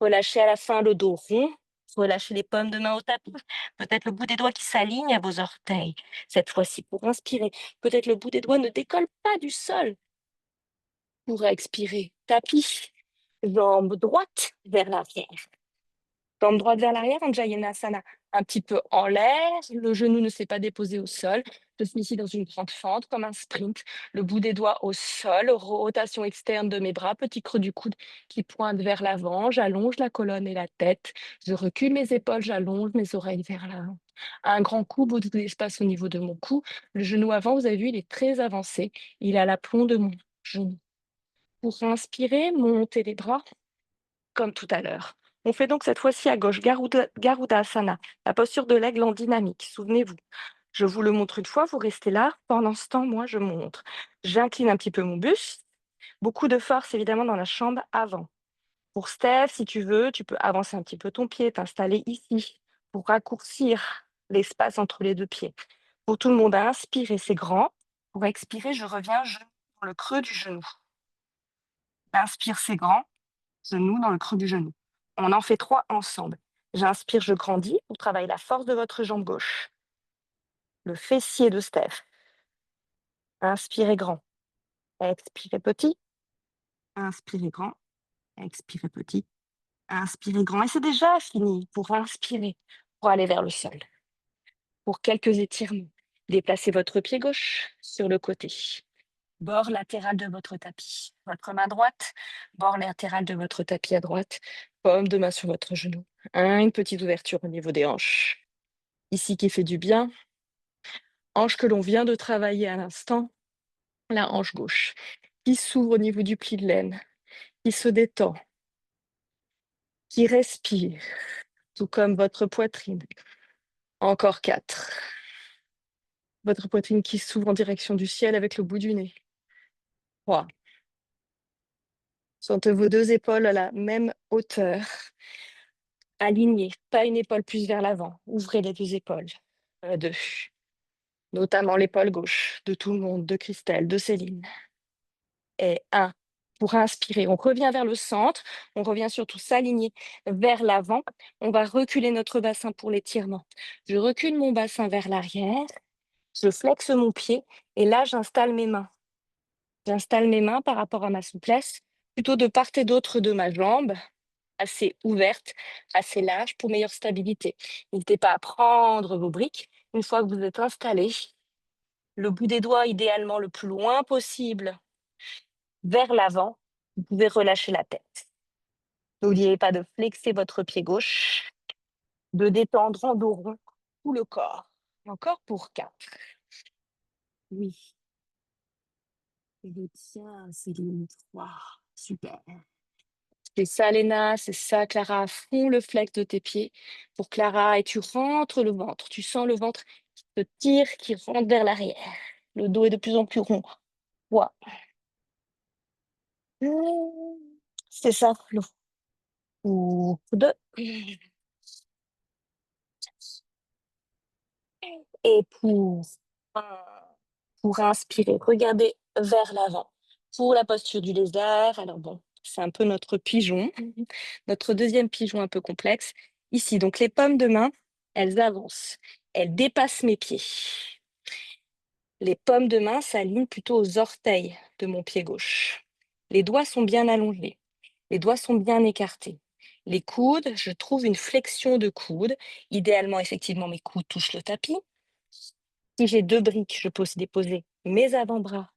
Relâchez à la fin le dos rond. Relâchez les paumes de main au tapis. Peut-être le bout des doigts qui s'aligne à vos orteils. Cette fois-ci, pour inspirer, peut-être le bout des doigts ne décolle pas du sol. Pour expirer, tapis, jambe droite vers l'arrière. Jambe droite vers l'arrière en Jayanasana, un petit peu en l'air, le genou ne s'est pas déposé au sol. Je suis ici dans une grande fente, comme un sprint, le bout des doigts au sol, rotation externe de mes bras, petit creux du coude qui pointe vers l'avant, j'allonge la colonne et la tête, je recule mes épaules, j'allonge mes oreilles vers l'avant. Un grand coup, beaucoup d'espace au niveau de mon cou. Le genou avant, vous avez vu, il est très avancé, il a l'aplomb de mon genou. Pour inspirer, montez les bras comme tout à l'heure. On fait donc cette fois-ci à gauche, Garudasana, la posture de l'aigle en dynamique. Souvenez-vous, je vous le montre une fois, vous restez là. Pendant ce temps, moi, je montre. J'incline un petit peu mon buste. Beaucoup de force, évidemment, dans la chambre avant. Pour Steph, si tu veux, tu peux avancer un petit peu ton pied, t'installer ici pour raccourcir l'espace entre les deux pieds. Pour tout le monde, à inspirer, c'est grand. Pour expirer, je reviens genou dans le creux du genou. Inspire, c'est grand. Genou dans le creux du genou. On en fait 3 ensemble. J'inspire, je grandis pour travailler la force de votre jambe gauche. Le fessier de Steph. Inspirez grand. Expirez petit. Inspirez grand. Expirez petit. Inspirez grand. Et c'est déjà fini pour inspirer, pour aller vers le sol. Pour quelques étirements, déplacez votre pied gauche sur le côté. Bord latéral de votre tapis. Votre main droite, bord latéral de votre tapis à droite. Paume de main sur votre genou. Une petite ouverture au niveau des hanches. Ici qui fait du bien. Hanche que l'on vient de travailler à l'instant. La hanche gauche qui s'ouvre au niveau du pli de laine, qui se détend, qui respire, tout comme votre poitrine. Encore 4. Votre poitrine qui s'ouvre en direction du ciel avec le bout du nez. 3. Sentez vos 2 épaules à la même hauteur. Alignées, pas une épaule plus vers l'avant. Ouvrez les 2 épaules. 2. Notamment l'épaule gauche de tout le monde, de Christelle, de Céline. Et 1. Pour inspirer, on revient vers le centre, on revient surtout s'aligner vers l'avant. On va reculer notre bassin pour l'étirement. Je recule mon bassin vers l'arrière, je flexe mon pied et là, j'installe mes mains. J'installe mes mains par rapport à ma souplesse, plutôt de part et d'autre de ma jambe, assez ouverte, assez large pour meilleure stabilité. N'hésitez pas à prendre vos briques. Une fois que vous êtes installé, le bout des doigts idéalement le plus loin possible vers l'avant, vous pouvez relâcher la tête. N'oubliez pas de flexer votre pied gauche, de détendre en dos rond tout le corps. Encore pour 4. Oui. Et je tiens, Céline. 3. Super. C'est ça, Léna, c'est ça, Clara. À fond le flex de tes pieds pour Clara. Et tu rentres le ventre. Tu sens le ventre qui se tire, qui rentre vers l'arrière. Le dos est de plus en plus rond. 3. C'est ça, Flo. Pour 2. Et pour 1. Pour inspirer, regardez vers l'avant. Pour la posture du lézard, alors bon, c'est un peu notre pigeon, notre deuxième pigeon un peu complexe. Ici, donc les paumes de main, elles avancent, elles dépassent mes pieds. Les paumes de main s'alignent plutôt aux orteils de mon pied gauche. Les doigts sont bien allongés, les doigts sont bien écartés. Les coudes, je trouve une flexion de coude. Idéalement, effectivement, mes coudes touchent le tapis. Si j'ai 2 briques, je peux aussi déposer mes avant-bras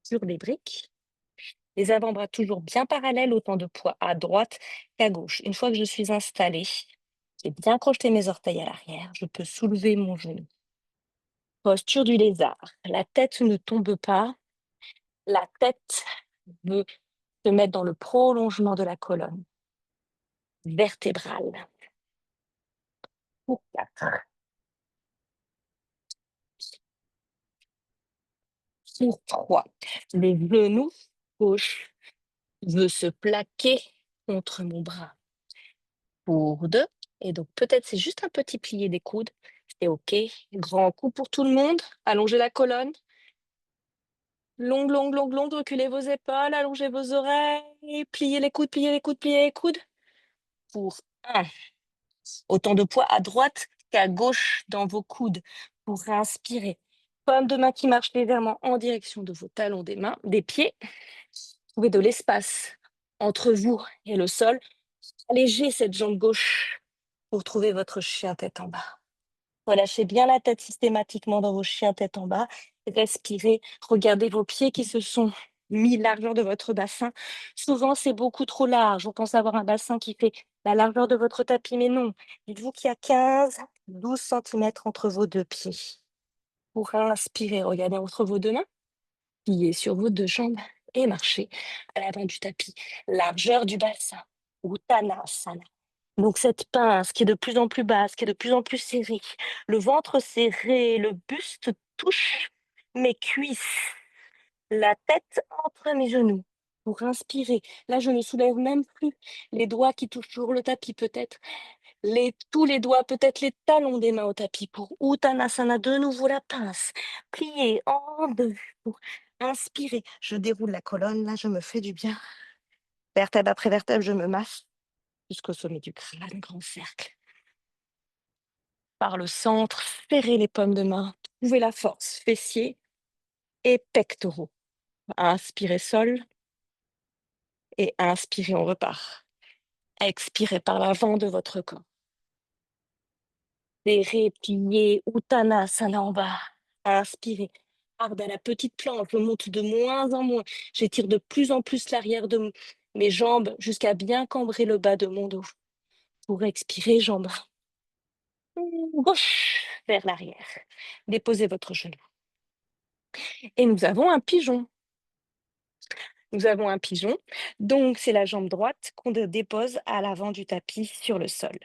sur les briques. Les avant-bras toujours bien parallèles, autant de poids à droite qu'à gauche. Une fois que je suis installée, j'ai bien crocheté mes orteils à l'arrière, je peux soulever mon genou. Posture du lézard. La tête ne tombe pas. La tête veut se mettre dans le prolongement de la colonne. vertébrale. Pour 4. Pour 3. Les genoux gauche veut se plaquer contre mon bras. Pour 2. Et donc peut-être c'est juste un petit plié des coudes. C'est OK. Grand coup pour tout le monde. Allongez la colonne. Longue, longue, longue, longue. Reculez vos épaules. Allongez vos oreilles. Pliez les coudes, pliez les coudes, pliez les coudes. Pour 1. Autant de poids à droite qu'à gauche dans vos coudes. Pour inspirer. Paume de main qui marche légèrement en direction de vos talons des mains, des pieds. Trouvez de l'espace entre vous et le sol. Allégez cette jambe gauche pour trouver votre chien tête en bas. Relâchez bien la tête systématiquement dans vos chiens tête en bas. Respirez. Regardez vos pieds qui se sont mis largeur de votre bassin. Souvent, c'est beaucoup trop large. On pense avoir un bassin qui fait la largeur de votre tapis, mais non. Dites-vous qu'il y a 15-12 centimètres entre vos deux pieds. Pour inspirer, regardez entre vos deux mains. Pliez sur vos deux jambes et marchez à l'avant du tapis. Largeur du bassin. Uttanasana. Donc cette pince qui est de plus en plus basse, qui est de plus en plus serrée, le ventre serré, le buste touche mes cuisses, la tête entre mes genoux. Pour inspirer, là je ne soulève même plus les doigts qui touchent toujours le tapis, peut-être tous les doigts, peut-être les talons des mains au tapis. Pour Uttanasana, de nouveau la pince, pliée en deux. Pour inspirer, je déroule la colonne, là je me fais du bien. Vertèbre après vertèbre, je me masse jusqu'au sommet du crâne, grand cercle. Par le centre, serrez les paumes de main, trouvez la force, fessiers et pectoraux. Inspirez sol et inspirez, on repart. Expirez par l'avant de votre corps. Serrez, pliez, Uttanasana en bas. Inspirez. Ardha la petite planche, je monte de moins en moins. J'étire de plus en plus l'arrière de mes jambes jusqu'à bien cambrer le bas de mon dos. Pour expirer, jambes gauche vers l'arrière. Déposez votre genou. Et nous avons un pigeon. Nous avons un pigeon, donc c'est la jambe droite qu'on dépose à l'avant du tapis sur le sol.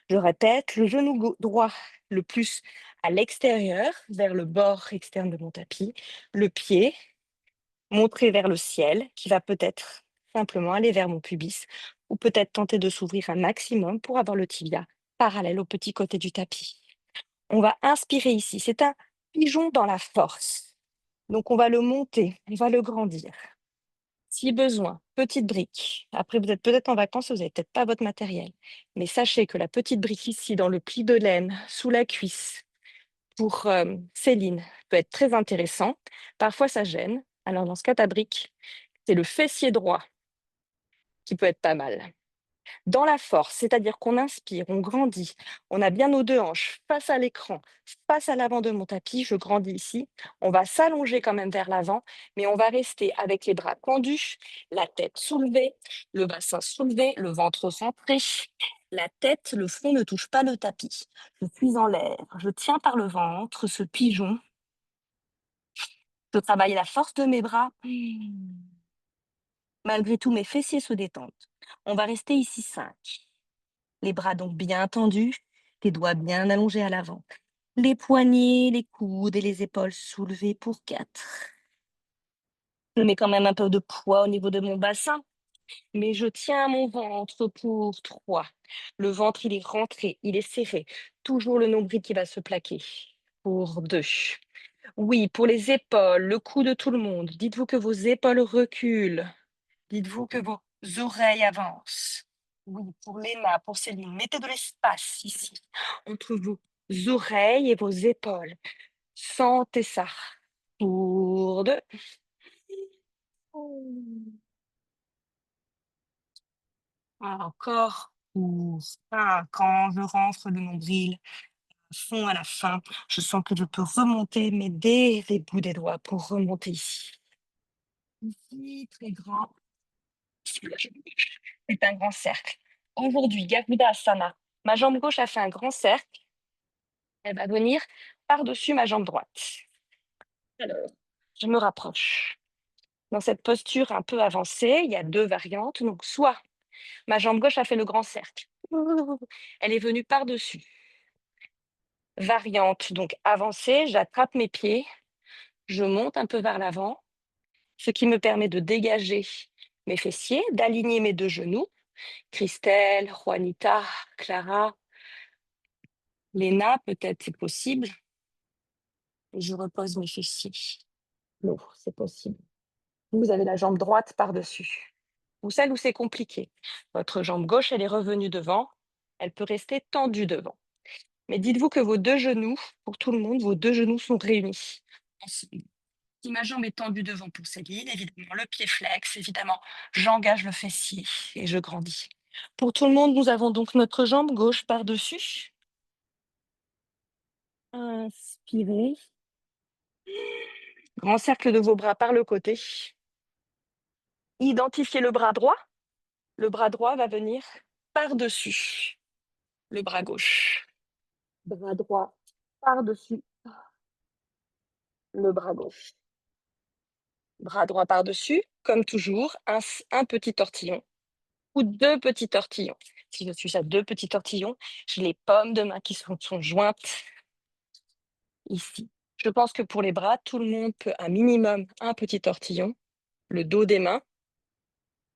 Je répète, le genou droit le plus à l'extérieur, vers le bord externe de mon tapis, le pied montré vers le ciel, qui va peut-être simplement aller vers mon pubis, ou peut-être tenter de s'ouvrir un maximum pour avoir le tibia parallèle au petit côté du tapis. On va inspirer ici, c'est un pigeon dans la force. Donc on va le monter, on va le grandir. Si besoin, petite brique. Après, vous êtes peut-être en vacances, vous n'avez peut-être pas votre matériel. Mais sachez que la petite brique ici, dans le pli de laine, sous la cuisse, pour Céline, peut être très intéressant. Parfois, ça gêne. Alors, dans ce cas, ta brique, c'est le fessier droit qui peut être pas mal. Dans la force, c'est-à-dire qu'on inspire, on grandit, on a bien nos deux hanches face à l'écran, face à l'avant de mon tapis, je grandis ici. On va s'allonger quand même vers l'avant, mais on va rester avec les bras tendus, la tête soulevée, le bassin soulevé, le ventre rentré, la tête, le front ne touche pas le tapis. Je suis en l'air, je tiens par le ventre ce pigeon. Je travaille la force de mes bras. Malgré tout, mes fessiers se détendent. On va rester ici 5. Les bras donc bien tendus, les doigts bien allongés à l'avant. Les poignets, les coudes et les épaules soulevés pour 4. Je mets quand même un peu de poids au niveau de mon bassin, mais je tiens mon ventre pour 3. Le ventre, il est rentré, il est serré. Toujours le nombril qui va se plaquer pour 2. Oui, pour les épaules, le cou de tout le monde. Dites-vous que vos épaules reculent. Dites-vous que vos oreilles avancent. Oui, pour Léna, pour Céline, mettez de l'espace ici, entre vos oreilles et vos épaules. Sentez ça. Pour 2. Encore. Pour 5. Quand je rentre le nombril, fond à la fin, je sens que je peux remonter, m'aider les bouts des doigts pour remonter ici. Ici, très grand. C'est un grand cercle. Aujourd'hui, Garuda Asana. Ma jambe gauche a fait un grand cercle. Elle va venir par-dessus ma jambe droite. Alors, je me rapproche. Dans cette posture un peu avancée, il y a 2 variantes. Donc, soit ma jambe gauche a fait le grand cercle Elle est venue par-dessus. Variante, donc avancée, j'attrape mes pieds, je monte un peu vers l'avant, ce qui me permet de dégager mes fessiers, d'aligner mes 2 genoux. Christelle, Juanita, Clara, Léna, peut-être c'est possible. Et je repose mes fessiers. Non, c'est possible. Vous avez la jambe droite par-dessus. Ou celle où c'est compliqué. Votre jambe gauche, elle est revenue devant. Elle peut rester tendue devant. Mais dites-vous que vos 2 genoux, pour tout le monde, vos 2 genoux sont réunis ensemble. Si ma jambe est tendue devant pour Céline, évidemment, le pied flex, évidemment, j'engage le fessier et je grandis. Pour tout le monde, nous avons donc notre jambe gauche par-dessus. Inspirez. Grand cercle de vos bras par le côté. Identifiez le bras droit. Le bras droit va venir par-dessus le bras gauche. Bras droit par-dessus le bras gauche. Bras droit par-dessus, comme toujours, un petit tortillon ou 2 petits tortillons. Si je suis à 2 petits tortillons, j'ai les paumes de main qui sont jointes ici. Je pense que pour les bras, tout le monde peut un minimum un petit tortillon, le dos des mains,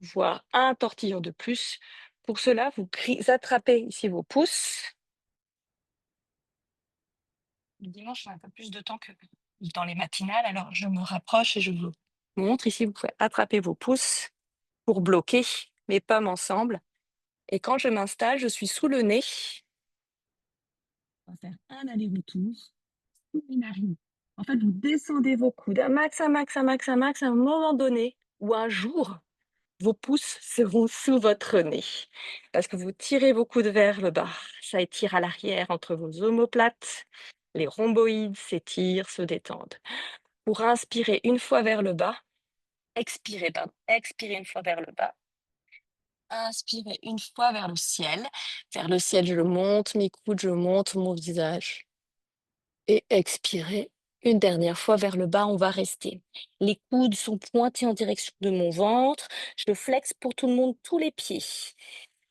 voire un tortillon de plus. Pour cela, vous attrapez ici vos pouces. Le dimanche, j'ai un peu plus de temps que dans les matinales, alors je me rapproche et je vous montre. Ici, vous pouvez attraper vos pouces pour bloquer mes pommes ensemble. Et quand je m'installe, je suis sous le nez. On va faire un aller-retour sous les narines. En fait, vous descendez vos coudes un max, un max, un max, un max, à un moment donné ou un jour, vos pouces seront sous votre nez parce que vous tirez vos coudes vers le bas. Ça étire à l'arrière entre vos omoplates. Les rhomboïdes s'étirent, se détendent. Pour inspirer une fois vers le bas, expirez, pardon, expirez une fois vers le bas. Inspirez une fois vers le ciel. Vers le ciel, je monte mes coudes, je monte mon visage. Et expirez une dernière fois vers le bas, on va rester. Les coudes sont pointés en direction de mon ventre. Je flex pour tout le monde tous les pieds.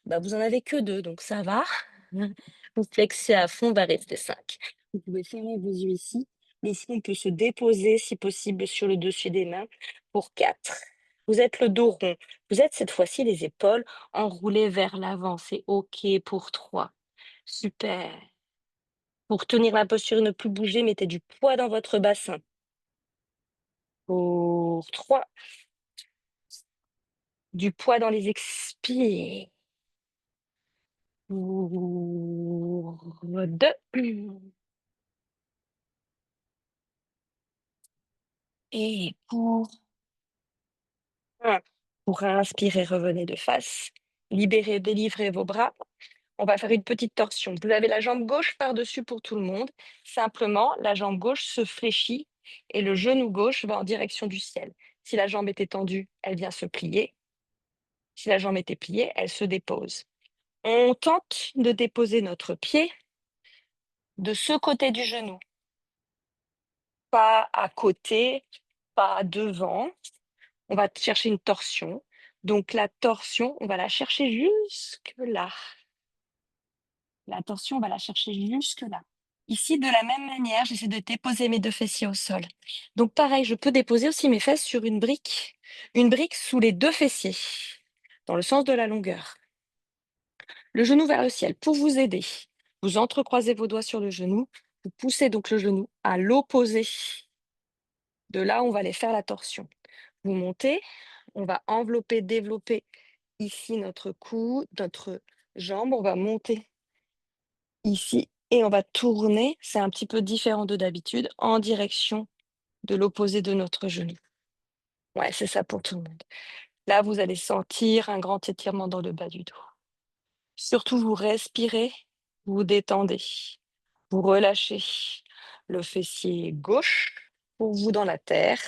Bah, vous en avez que 2, donc ça va. Vous flexez à fond, on va rester 5. Vous pouvez fermer vos yeux ici. Le front peut se déposer, si possible, sur le dessus des mains pour 4. Vous êtes le dos rond. Vous êtes cette fois-ci les épaules enroulées vers l'avant. C'est OK pour 3. Super. Pour tenir la posture et ne plus bouger, mettez du poids dans votre bassin. Pour 3. Du poids dans les expires. Pour 2. Et pour 1. Pour inspirer, revenez de face. Libérez, délivrez vos bras. On va faire une petite torsion. Vous avez la jambe gauche par-dessus pour tout le monde. Simplement, la jambe gauche se fléchit et le genou gauche va en direction du ciel. Si la jambe était tendue, elle vient se plier. Si la jambe était pliée, elle se dépose. On tente de déposer notre pied de ce côté du genou, pas à côté, pas devant. On va chercher une torsion. Donc la torsion, on va la chercher jusque là. La torsion, on va la chercher jusque là. Ici, de la même manière, j'essaie de déposer mes 2 fessiers au sol. Donc pareil, je peux déposer aussi mes fesses sur une brique sous les 2 fessiers, dans le sens de la longueur. Le genou vers le ciel. Pour vous aider, vous entrecroisez vos doigts sur le genou, vous poussez donc le genou à l'opposé de là où on va aller faire la torsion. Vous montez, on va envelopper, développer ici notre cou, notre jambe, on va monter ici et on va tourner, c'est un petit peu différent de d'habitude, en direction de l'opposé de notre genou. Ouais, c'est ça pour tout le monde. Là, vous allez sentir un grand étirement dans le bas du dos. Surtout, vous respirez, vous détendez, vous relâchez le fessier gauche pour vous dans la terre,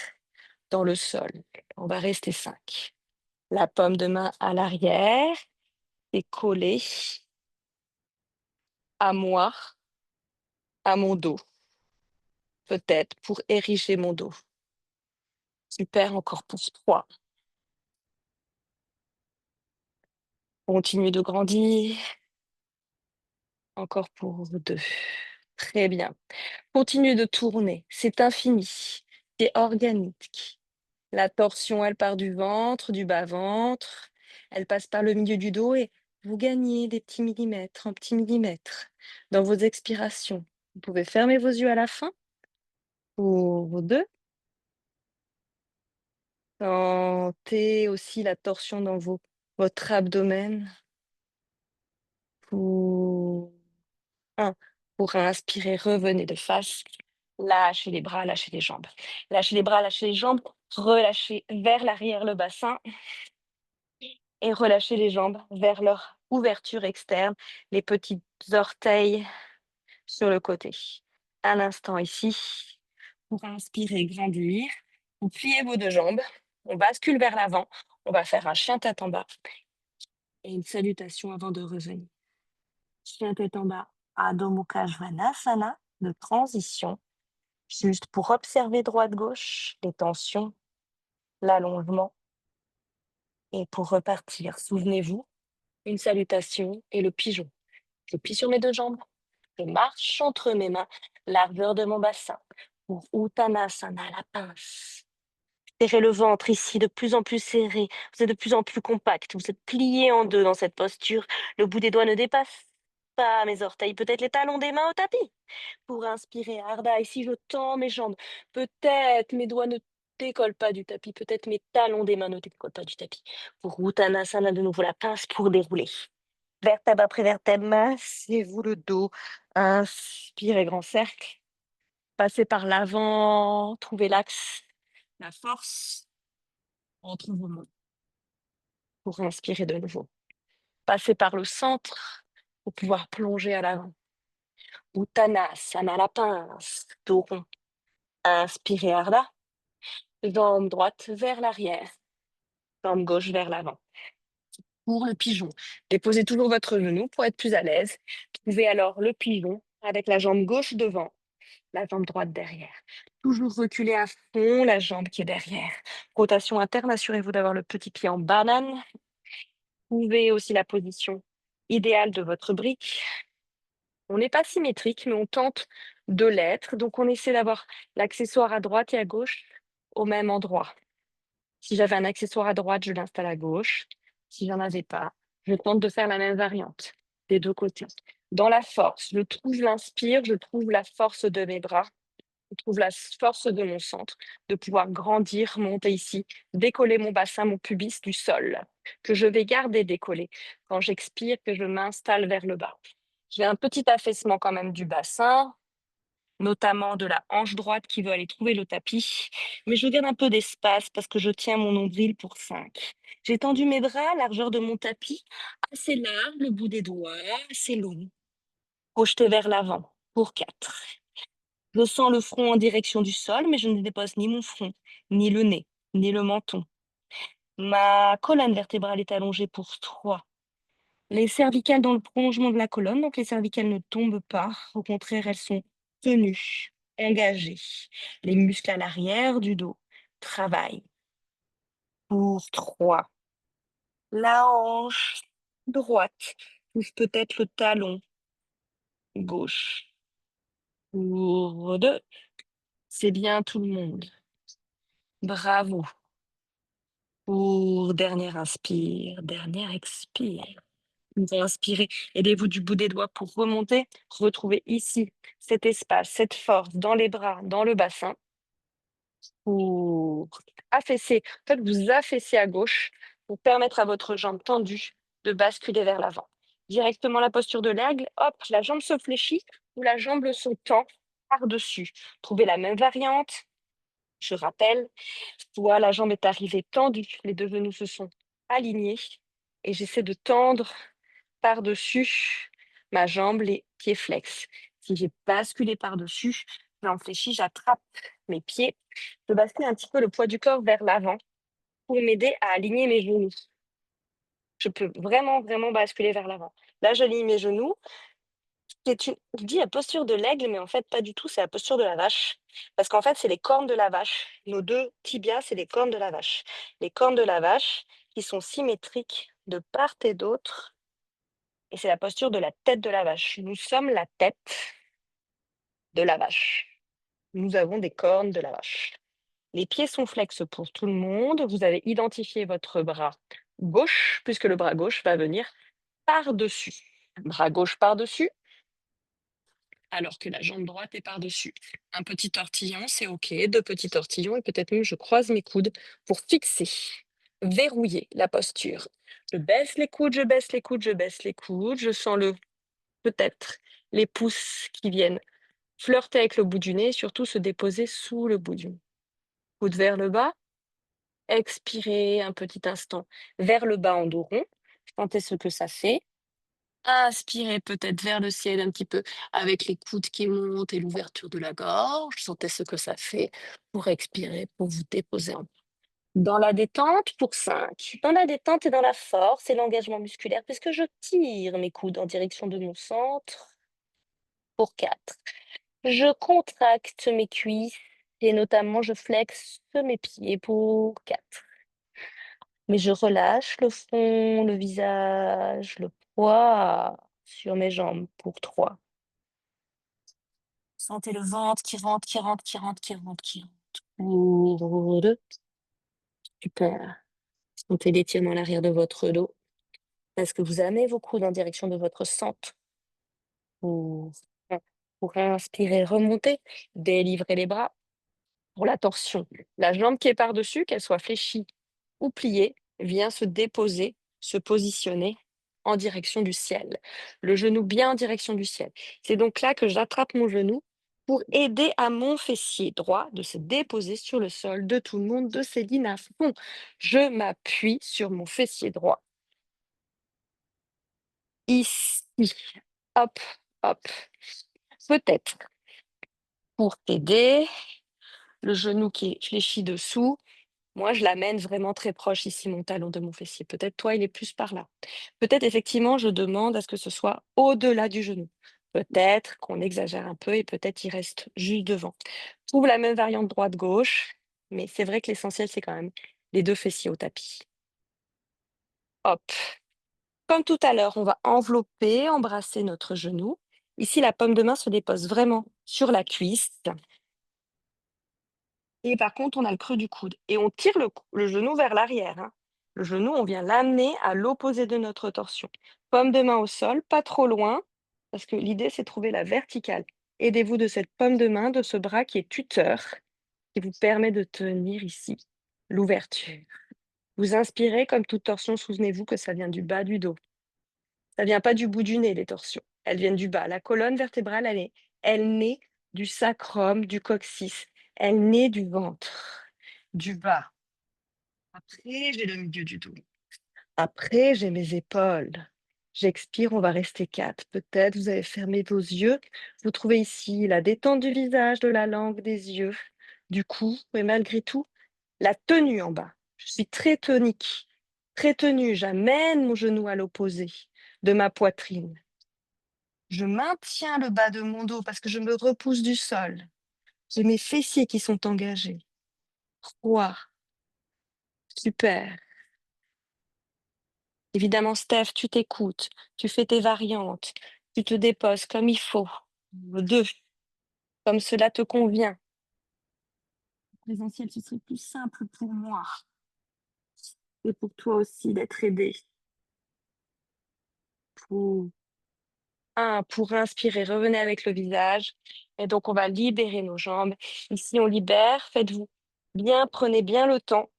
dans le sol. On va rester 5. La paume de main à l'arrière et collée à moi, à mon dos, peut-être pour ériger mon dos. Super, encore pour 3. Continuez de grandir. Encore pour 2. Très bien. Continue de tourner, c'est infini, c'est organique. La torsion, elle part du ventre, du bas-ventre, elle passe par le milieu du dos et vous gagnez des petits millimètres en petits millimètres dans vos expirations. Vous pouvez fermer vos yeux à la fin pour 2. Sentez aussi la torsion dans votre abdomen pour 1. Pour inspirer, revenez de face. Lâchez les bras, lâchez les jambes. Lâchez les bras, lâchez les jambes. Relâchez vers l'arrière le bassin et relâchez les jambes vers leur ouverture externe, les petits orteils sur le côté. Un instant ici. Pour inspirer, grandir. Vous pliez vos 2 jambes. On bascule vers l'avant. On va faire un chien tête en bas et une salutation avant de revenir. Chien tête en bas, Adho Mukha Svanasana de transition. Juste pour observer droite-gauche, les tensions, l'allongement. Et pour repartir, souvenez-vous, une salutation et le pigeon. Je plie sur mes 2 jambes, je marche entre mes mains, largeur de mon bassin. Pour Uttanasana, la pince. Serrez le ventre ici, de plus en plus serré. Vous êtes de plus en plus compact. Vous êtes plié en 2 dans cette posture. Le bout des doigts ne dépasse pas mes orteils, peut-être les talons des mains au tapis. Pour inspirer, Ardha, ici je tends mes jambes. Peut-être mes doigts ne décollent pas du tapis. Peut-être mes talons des mains ne décollent pas du tapis. Pour Uttanasana, de nouveau la pince pour dérouler. Vertèbre après vertèbre, massez-vous le dos. Inspirez, grand cercle. Passez par l'avant, trouvez l'axe, la force entre vos mains. Pour inspirer de nouveau. Passez par le centre pour pouvoir plonger à l'avant. Uttanasana, la pince, dos rond. Inspirez, Ardha. Jambe droite vers l'arrière, jambe gauche vers l'avant. Pour le pigeon, déposez toujours votre genou pour être plus à l'aise. Trouvez alors le pigeon avec la jambe gauche devant, la jambe droite derrière. Toujours reculer à fond la jambe qui est derrière. Rotation interne, assurez-vous d'avoir le petit pied en banane. Trouvez aussi la position idéale de votre brique. On n'est pas symétrique, mais on tente de l'être. Donc on essaie d'avoir l'accessoire à droite et à gauche au même endroit. Si j'avais un accessoire à droite, je l'installe à gauche. Si j'en avais pas, je tente de faire la même variante des 2 côtés. Dans la force, je trouve l'inspire, je trouve la force de mes bras, je trouve la force de mon centre, de pouvoir grandir, monter ici, décoller mon bassin, mon pubis du sol, que je vais garder décollé. Quand j'expire, que je m'installe vers le bas. J'ai un petit affaissement quand même du bassin, notamment de la hanche droite qui veut aller trouver le tapis. Mais je garde un peu d'espace parce que je tiens mon nombril pour 5. J'ai tendu mes bras, largeur de mon tapis, assez large, le bout des doigts, assez long. Projeté vers l'avant pour 4. Je sens le front en direction du sol, mais je ne dépose ni mon front, ni le nez, ni le menton. Ma colonne vertébrale est allongée pour 3. Les cervicales dans le prolongement de la colonne, donc les cervicales ne tombent pas. Au contraire, elles sont tenues, engagées. Les muscles à l'arrière du dos travaillent. Pour 3. La hanche droite touche peut-être le talon gauche. Pour 2. C'est bien tout le monde. Bravo. Pour dernière inspire, dernière expire. Vous inspirez, aidez-vous du bout des doigts pour remonter. Retrouvez ici cet espace, cette force dans les bras, dans le bassin. Pour affaisser, en fait, vous affaissez à gauche pour permettre à votre jambe tendue de basculer vers l'avant. Directement la posture de l'aigle, hop, la jambe se fléchit ou la jambe se tend par-dessus. Trouvez la même variante. Je rappelle, soit la jambe est arrivée tendue, les 2 genoux se sont alignés et j'essaie de tendre par-dessus ma jambe, les pieds flex. Si j'ai basculé par-dessus, j'enfléchis, j'attrape mes pieds, je bascule un petit peu le poids du corps vers l'avant pour m'aider à aligner mes genoux. Je peux vraiment, vraiment basculer vers l'avant. Là, j'aligne mes genoux. Je dis la posture de l'aigle, mais en fait, pas du tout, c'est la posture de la vache. Parce qu'en fait, c'est les cornes de la vache. Nos 2 tibias, c'est les cornes de la vache. Les cornes de la vache qui sont symétriques de part et d'autre et c'est la posture de la tête de la vache. Nous sommes la tête de la vache. Nous avons des cornes de la vache. Les pieds sont flexes pour tout le monde. Vous avez identifié votre bras gauche, puisque le bras gauche va venir par-dessus. Bras gauche par-dessus, alors que la jambe droite est par-dessus. Un petit tortillon, c'est OK. Deux petits tortillons et peut-être même je croise mes coudes pour fixer, verrouiller la posture. Je baisse les coudes, je baisse les coudes, je baisse les coudes. Je sens peut-être les pouces qui viennent flirter avec le bout du nez et surtout se déposer sous le bout du nez. Coude vers le bas. Expirez un petit instant vers le bas en dos rond. Sentez ce que ça fait. Inspirez peut-être vers le ciel un petit peu avec les coudes qui montent et l'ouverture de la gorge. Sentez ce que ça fait pour expirer, pour vous déposer en dans la détente pour 5. Dans la détente et dans la force et l'engagement musculaire, puisque je tire mes coudes en direction de mon centre pour 4. Je contracte mes cuisses et notamment je flexe mes pieds pour 4. Mais je relâche le front, le visage, le poids sur mes jambes pour 3. Sentez le ventre qui rentre, qui rentre, qui rentre, qui rentre, qui rentre. Pour 2. Super. Sentez l'étirement à l'arrière de votre dos. Est-ce que vous amenez vos coudes en direction de votre centre? Pour 1. Pour inspirer, remonter, délivrer les bras. Pour la torsion, la jambe qui est par-dessus, qu'elle soit fléchie ou pliée, vient se déposer, se positionner en direction du ciel. Le genou bien en direction du ciel. C'est donc là que j'attrape mon genou pour aider à mon fessier droit de se déposer sur le sol de tout le monde, de Céline à fond. Je m'appuie sur mon fessier droit. Ici. Hop, hop. Peut-être pour t'aider, le genou qui est fléchi dessous. Moi, je l'amène vraiment très proche ici, mon talon de mon fessier. Peut-être toi, il est plus par là. Peut-être effectivement, je demande à ce que ce soit au-delà du genou. Peut-être qu'on exagère un peu et peut-être il reste juste devant. Trouve la même variante droite-gauche, mais c'est vrai que l'essentiel, c'est quand même les deux fessiers au tapis. Hop. Comme tout à l'heure, on va envelopper, embrasser notre genou. Ici, la paume de main se dépose vraiment sur la cuisse. Et par contre, on a le creux du coude et on tire le genou vers l'arrière, hein. Le genou, on vient l'amener à l'opposé de notre torsion. Paume de main au sol, pas trop loin, parce que l'idée, c'est de trouver la verticale. Aidez-vous de cette paume de main, de ce bras qui est tuteur, qui vous permet de tenir ici l'ouverture. Vous inspirez, comme toute torsion, souvenez-vous que ça vient du bas du dos. Ça vient pas du bout du nez, les torsions. Elles viennent du bas. La colonne vertébrale, elle naît du sacrum, du coccyx. Elle naît du ventre, du bas. Après, j'ai le milieu du dos. Après, j'ai mes épaules. J'expire, on va rester 4. Peut-être vous avez fermé vos yeux. Vous trouvez ici la détente du visage, de la langue, des yeux, du cou, mais malgré tout, la tenue en bas. Je suis très tonique, très tenue. J'amène mon genou à l'opposé de ma poitrine. Je maintiens le bas de mon dos parce que je me repousse du sol. J'ai mes fessiers qui sont engagés. 3. Super. Évidemment, Steph, tu t'écoutes, tu fais tes variantes, tu te déposes comme il faut. 2. Comme cela te convient. Présentiel, ce serait plus simple pour moi et pour toi aussi d'être aidé. Pour 1, pour inspirer, revenez avec le visage. Et donc, on va libérer nos jambes. Ici, on libère. Faites-vous bien, prenez bien le temps.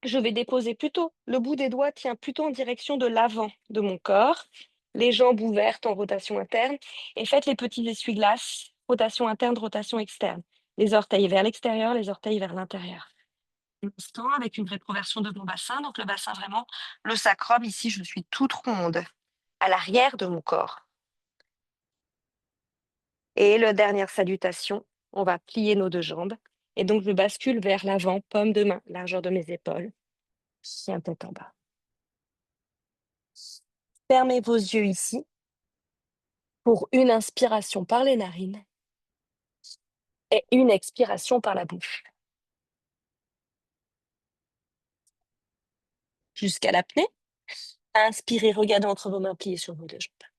Je vais déposer plutôt, le bout des doigts tient plutôt en direction de l'avant de mon corps, les jambes ouvertes en rotation interne, et faites les petits essuie-glaces, rotation interne, rotation externe. Les orteils vers l'extérieur, les orteils vers l'intérieur. Un instant avec une rétroversion de mon bassin, donc le bassin vraiment, le sacrum, ici je suis toute ronde, à l'arrière de mon corps. Et la dernière salutation, on va plier nos deux jambes, et donc je bascule vers l'avant, paume de main, largeur de mes épaules, chien tête en bas. Fermez vos yeux ici pour une inspiration par les narines et une expiration par la bouche. Jusqu'à l'apnée. Inspirez, regardez entre vos mains pliées sur vos deux jambes.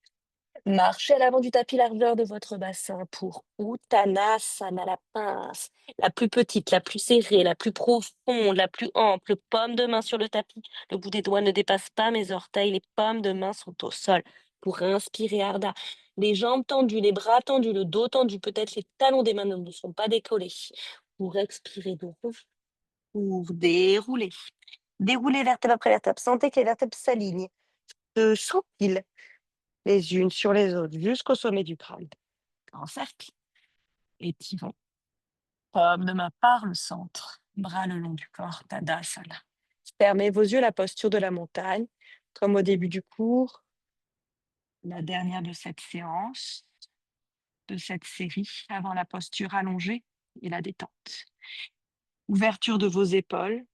Marchez à l'avant du tapis, largeur de votre bassin pour Uttanasana, la pince. La plus petite, la plus serrée, la plus profonde, la plus ample. Paume de main sur le tapis. Le bout des doigts ne dépasse pas mes orteils. Les paumes de main sont au sol. Pour inspirer, Ardha. Les jambes tendues, les bras tendus, le dos tendu. Peut-être les talons des mains ne sont pas décollés. Pour expirer, donc, pour dérouler. Déroulez vertèbre après vertèbre. Sentez que les vertèbres s'alignent, s'empilent les unes sur les autres jusqu'au sommet du crâne. En cercle. Étirons. Paume de main par le centre. Bras le long du corps. Tadasana. Fermez vos yeux, la posture de la montagne, comme au début du cours, la dernière de cette séance, de cette série, avant la posture allongée et la détente. Ouverture de vos épaules,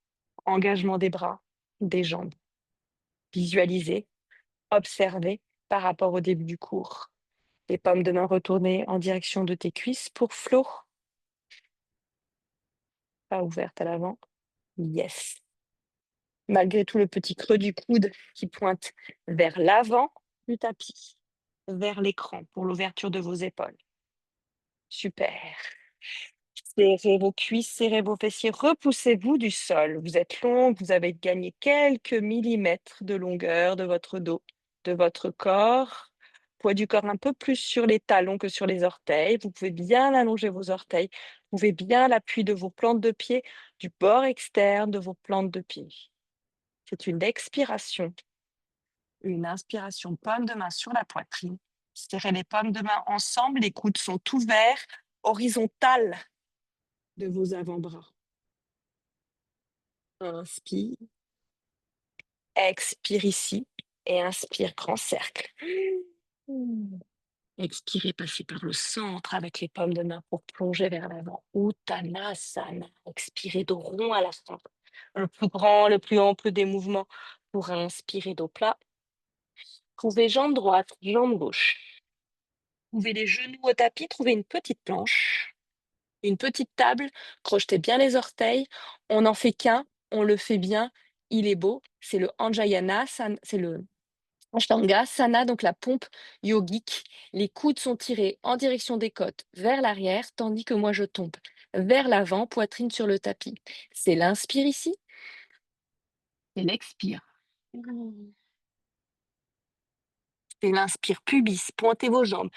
engagement des bras, des jambes. Visualisez, observez par rapport au début du cours. Les paumes de main retournées en direction de tes cuisses pour flow. Pas ouverte à l'avant. Yes. Malgré tout le petit creux du coude qui pointe vers l'avant du tapis, vers l'écran pour l'ouverture de vos épaules. Super. Serrez vos cuisses, serrez vos fessiers, repoussez-vous du sol. Vous êtes long, vous avez gagné quelques millimètres de longueur de votre dos, de votre corps. Poids du corps un peu plus sur les talons que sur les orteils. Vous pouvez bien allonger vos orteils. Vous pouvez bien l'appui de vos plantes de pied, du bord externe de vos plantes de pied. C'est une expiration. Une inspiration, paume de main sur la poitrine. Serrez les paumes de main ensemble, les coudes sont ouverts, horizontales de vos avant-bras. Inspire, expire ici et inspire, grand cercle. Expirez, passez par le centre avec les paumes de main pour plonger vers l'avant. Uttanasana. Expirez dos rond à la fin. Le plus grand, le plus ample des mouvements pour inspirer dos plat. Trouvez jambe droite, jambe gauche. Trouvez les genoux au tapis, trouvez une petite planche, une petite table, crochetez bien les orteils. On n'en fait qu'un, on le fait bien, il est beau. C'est le Anjayana, c'est le Ashtanga Sana, donc la pompe yogique. Les coudes sont tirés en direction des côtes vers l'arrière, tandis que moi je tombe vers l'avant, poitrine sur le tapis. C'est l'inspire ici et l'expire. C'est l'inspire pubis, pointez vos jambes.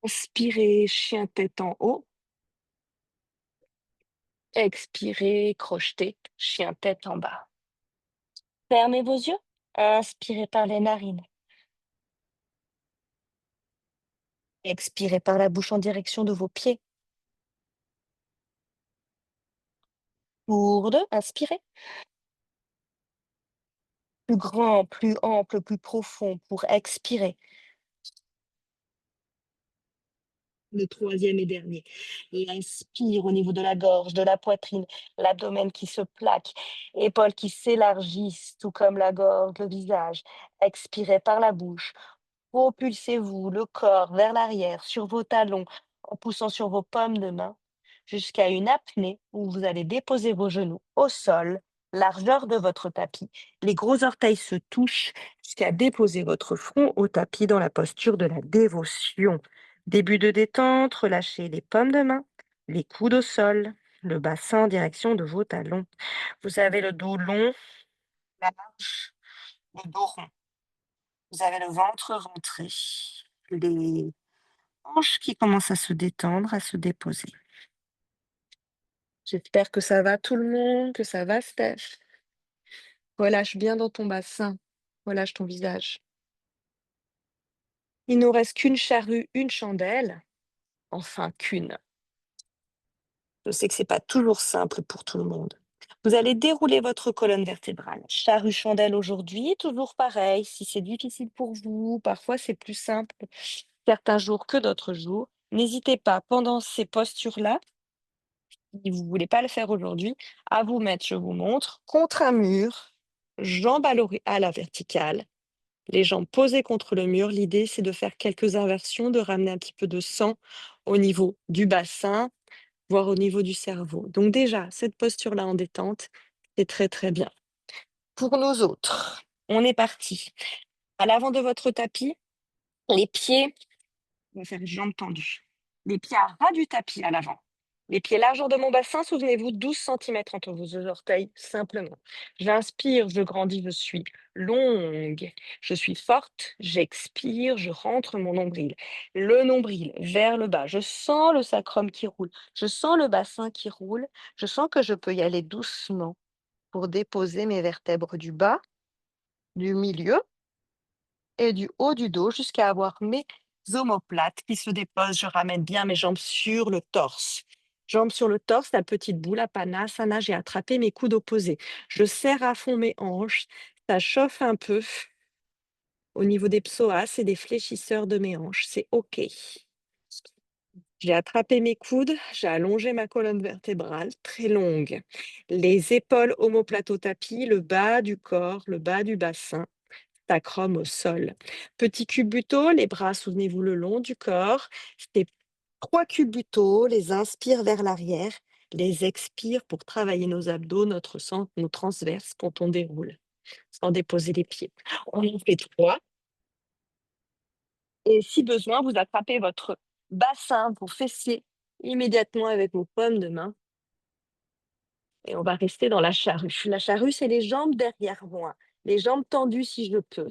Inspirez, chien tête en haut. Expirez, crochetez, chien tête en bas. Fermez vos yeux. Inspirez par les narines. Expirez par la bouche en direction de vos pieds. Pour deux, inspirez. Plus grand, plus ample, plus profond pour expirer. Le troisième et dernier. Et inspire au niveau de la gorge, de la poitrine, l'abdomen qui se plaque, épaules qui s'élargissent, tout comme la gorge, le visage. Expirez par la bouche. Propulsez-vous le corps vers l'arrière sur vos talons en poussant sur vos paumes de main jusqu'à une apnée où vous allez déposer vos genoux au sol, largeur de votre tapis. Les gros orteils se touchent jusqu'à déposer votre front au tapis dans la posture de la dévotion. Début de détente, relâchez les paumes de main, les coudes au sol, le bassin en direction de vos talons. Vous avez le dos long, large, le dos rond. Vous avez le ventre rentré, les hanches qui commencent à se détendre, à se déposer. J'espère que ça va tout le monde, que ça va Steph. Relâche bien dans ton bassin, relâche ton visage. Il nous reste qu'une charrue, une chandelle. Enfin qu'une. Je sais que c'est pas toujours simple pour tout le monde. Vous allez dérouler votre colonne vertébrale. Charrue chandelle aujourd'hui, toujours pareil. Si c'est difficile pour vous, parfois c'est plus simple certains jours que d'autres jours. N'hésitez pas pendant ces postures-là, si vous ne voulez pas le faire aujourd'hui, à vous mettre, je vous montre, contre un mur, jambes à la verticale, les jambes posées contre le mur. L'idée, c'est de faire quelques inversions, de ramener un petit peu de sang au niveau du bassin, voire au niveau du cerveau. Donc déjà, cette posture-là en détente, c'est très très bien. Pour nous autres, On est parti. À l'avant de votre tapis, les pieds, on va faire les jambes tendues. Les pieds à ras du tapis à l'avant. Les pieds largeur de mon bassin, souvenez-vous, 12 centimètres entre vos orteils, simplement. J'inspire, je grandis, je suis longue. Je suis forte, j'expire, je rentre mon nombril. Le nombril vers le bas. Je sens le sacrum qui roule. Je sens le bassin qui roule. Je sens que je peux y aller doucement pour déposer mes vertèbres du bas, du milieu et du haut du dos jusqu'à avoir mes omoplates qui se déposent. Je ramène bien mes jambes sur le torse. Jambes sur le torse, la petite boule à Panasana, j'ai attrapé mes coudes opposés. Je serre à fond mes hanches, ça chauffe un peu au niveau des psoas et des fléchisseurs de mes hanches. C'est OK. J'ai attrapé mes coudes, j'ai allongé ma colonne vertébrale très longue. Les épaules omoplates au tapis, le bas du corps, le bas du bassin, sacrum au sol. Petit cubuto, les bras, souvenez-vous, le long du corps. Ces 3 cubutos, les inspire vers l'arrière, les expire pour travailler nos abdos, notre centre, nos transverses quand on déroule, sans déposer les pieds. On en fait 3. Et si besoin, vous attrapez votre bassin, vos fessiers immédiatement avec vos paumes de main. Et on va rester dans la charrue. La charrue, c'est les jambes derrière moi. Les jambes tendues si je peux,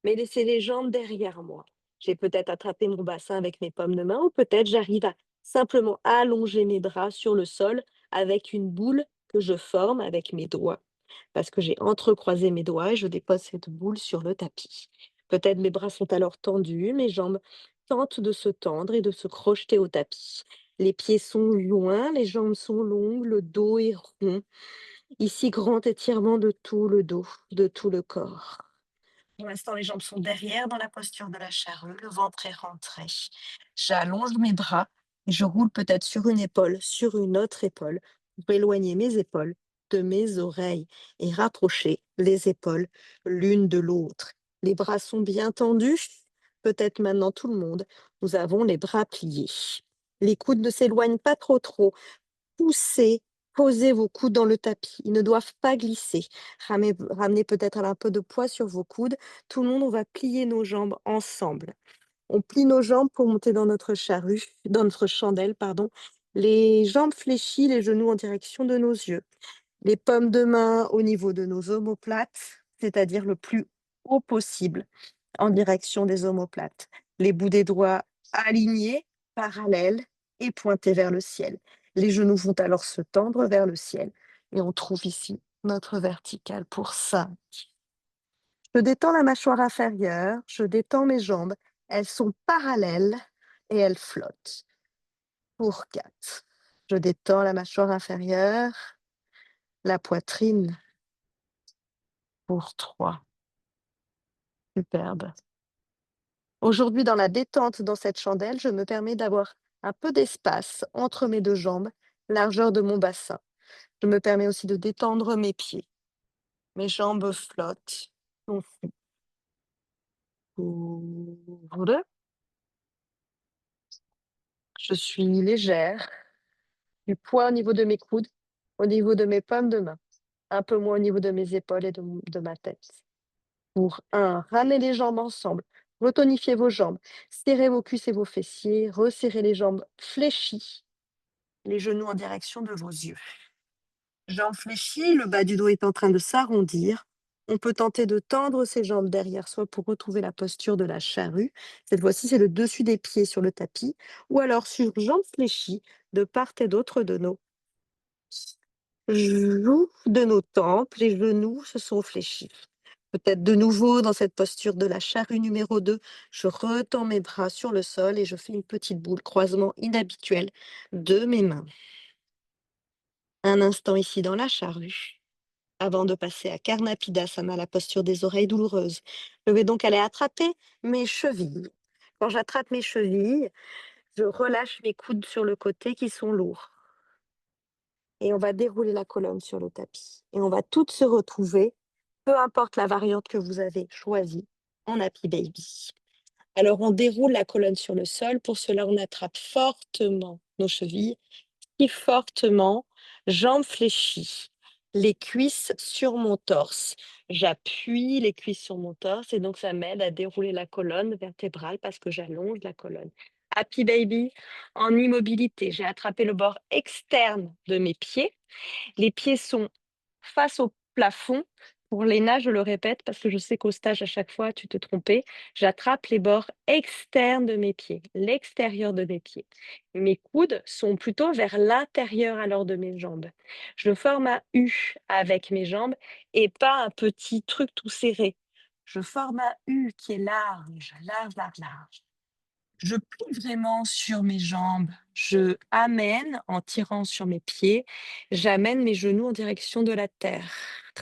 mais laissez les jambes derrière moi. J'ai peut-être attrapé mon bassin avec mes paumes de main ou peut-être j'arrive à simplement allonger mes bras sur le sol avec une boule que je forme avec mes doigts. Parce que j'ai entrecroisé mes doigts et je dépose cette boule sur le tapis. Peut-être mes bras sont alors tendus, mes jambes tentent de se tendre et de se crocheter au tapis. Les pieds sont loin, les jambes sont longues, le dos est rond. Ici, grand étirement de tout le dos, de tout le corps. Pour l'instant, les jambes sont derrière dans la posture de la charrue, le ventre est rentré. J'allonge mes bras et je roule peut-être sur une épaule, sur une autre épaule, pour éloigner mes épaules de mes oreilles et rapprocher les épaules l'une de l'autre. Les bras sont bien tendus. Peut-être maintenant tout le monde. Nous avons les bras pliés. Les coudes ne s'éloignent pas trop. Poussez, posez vos coudes dans le tapis. Ils ne doivent pas glisser. Ramenez peut-être un peu de poids sur vos coudes. Tout le monde, on va plier nos jambes ensemble. On plie nos jambes pour monter dans notre charrue, dans notre chandelle, pardon. Les jambes fléchies, les genoux en direction de nos yeux. Les paumes de main au niveau de nos omoplates, c'est-à-dire le plus haut possible, en direction des omoplates. Les bouts des doigts alignés, parallèles et pointés vers le ciel. Les genoux vont alors se tendre vers le ciel et on trouve ici notre verticale pour 5. Je détends la mâchoire inférieure, je détends mes jambes. Elles sont parallèles et elles flottent. Pour 4. Je détends la mâchoire inférieure, la poitrine. Pour 3. Superbe. Aujourd'hui, dans la détente dans cette chandelle, je me permets d'avoir un peu d'espace entre mes 2 jambes, largeur de mon bassin. Je me permets aussi de détendre mes pieds. Mes jambes flottent. On souffle. Je suis légère. Du poids au niveau de mes coudes, au niveau de mes paumes de main, un peu moins au niveau de mes épaules et de ma tête. Pour 1, ramenez les jambes ensemble, retonifiez vos jambes, serrez vos cuisses et vos fessiers, resserrez les jambes fléchies, les genoux en direction de vos yeux. Jambes fléchies, le bas du dos est en train de s'arrondir. On peut tenter de tendre ses jambes derrière soi pour retrouver la posture de la charrue. Cette fois-ci, c'est le dessus des pieds sur le tapis, ou alors sur jambes fléchies de part et d'autre de nos joues, de nos tempes. Les genoux se sont fléchis. Peut-être de nouveau dans cette posture de la charrue numéro 2, je retends mes bras sur le sol et je fais une petite boule, croisement inhabituel de mes mains. Un instant ici dans la charrue, avant de passer à Karnapidasana, la posture des oreilles douloureuses. Je vais donc aller attraper mes chevilles. Quand j'attrape mes chevilles, je relâche mes coudes sur le côté qui sont lourds. Et on va dérouler la colonne sur le tapis. Et on va toutes se retrouver, peu importe la variante que vous avez choisie, en Happy Baby. Alors, on déroule la colonne sur le sol. Pour cela, on attrape fortement nos chevilles, et fortement, jambes fléchies. Les cuisses sur mon torse. J'appuie les cuisses sur mon torse et donc ça m'aide à dérouler la colonne vertébrale parce que j'allonge la colonne. Happy Baby en immobilité. J'ai attrapé le bord externe de mes pieds. Les pieds sont face au plafond. Pour Léna, je le répète parce que je sais qu'au stage, à chaque fois, tu te trompais. J'attrape les bords externes de mes pieds, l'extérieur de mes pieds. Mes coudes sont plutôt vers l'intérieur alors de mes jambes. Je forme un U avec mes jambes et pas un petit truc tout serré. Je forme un U qui est large, large, large, large. Je plie vraiment sur mes jambes. Je amène en tirant sur mes pieds, j'amène mes genoux en direction de la terre.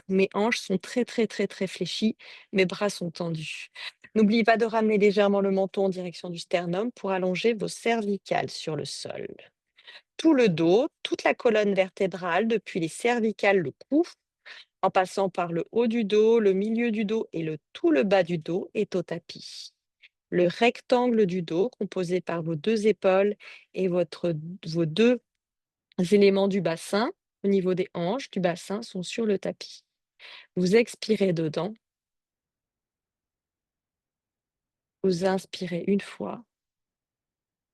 Mes hanches sont très, très, très, très fléchies. Mes bras sont tendus. N'oubliez pas de ramener légèrement le menton en direction du sternum pour allonger vos cervicales sur le sol. Tout le dos, toute la colonne vertébrale, depuis les cervicales, le cou, en passant par le haut du dos, le milieu du dos et tout le bas du dos est au tapis. Le rectangle du dos, composé par vos 2 épaules et vos 2 éléments du bassin, au niveau des hanches du bassin, sont sur le tapis. Vous expirez dedans, vous inspirez une fois,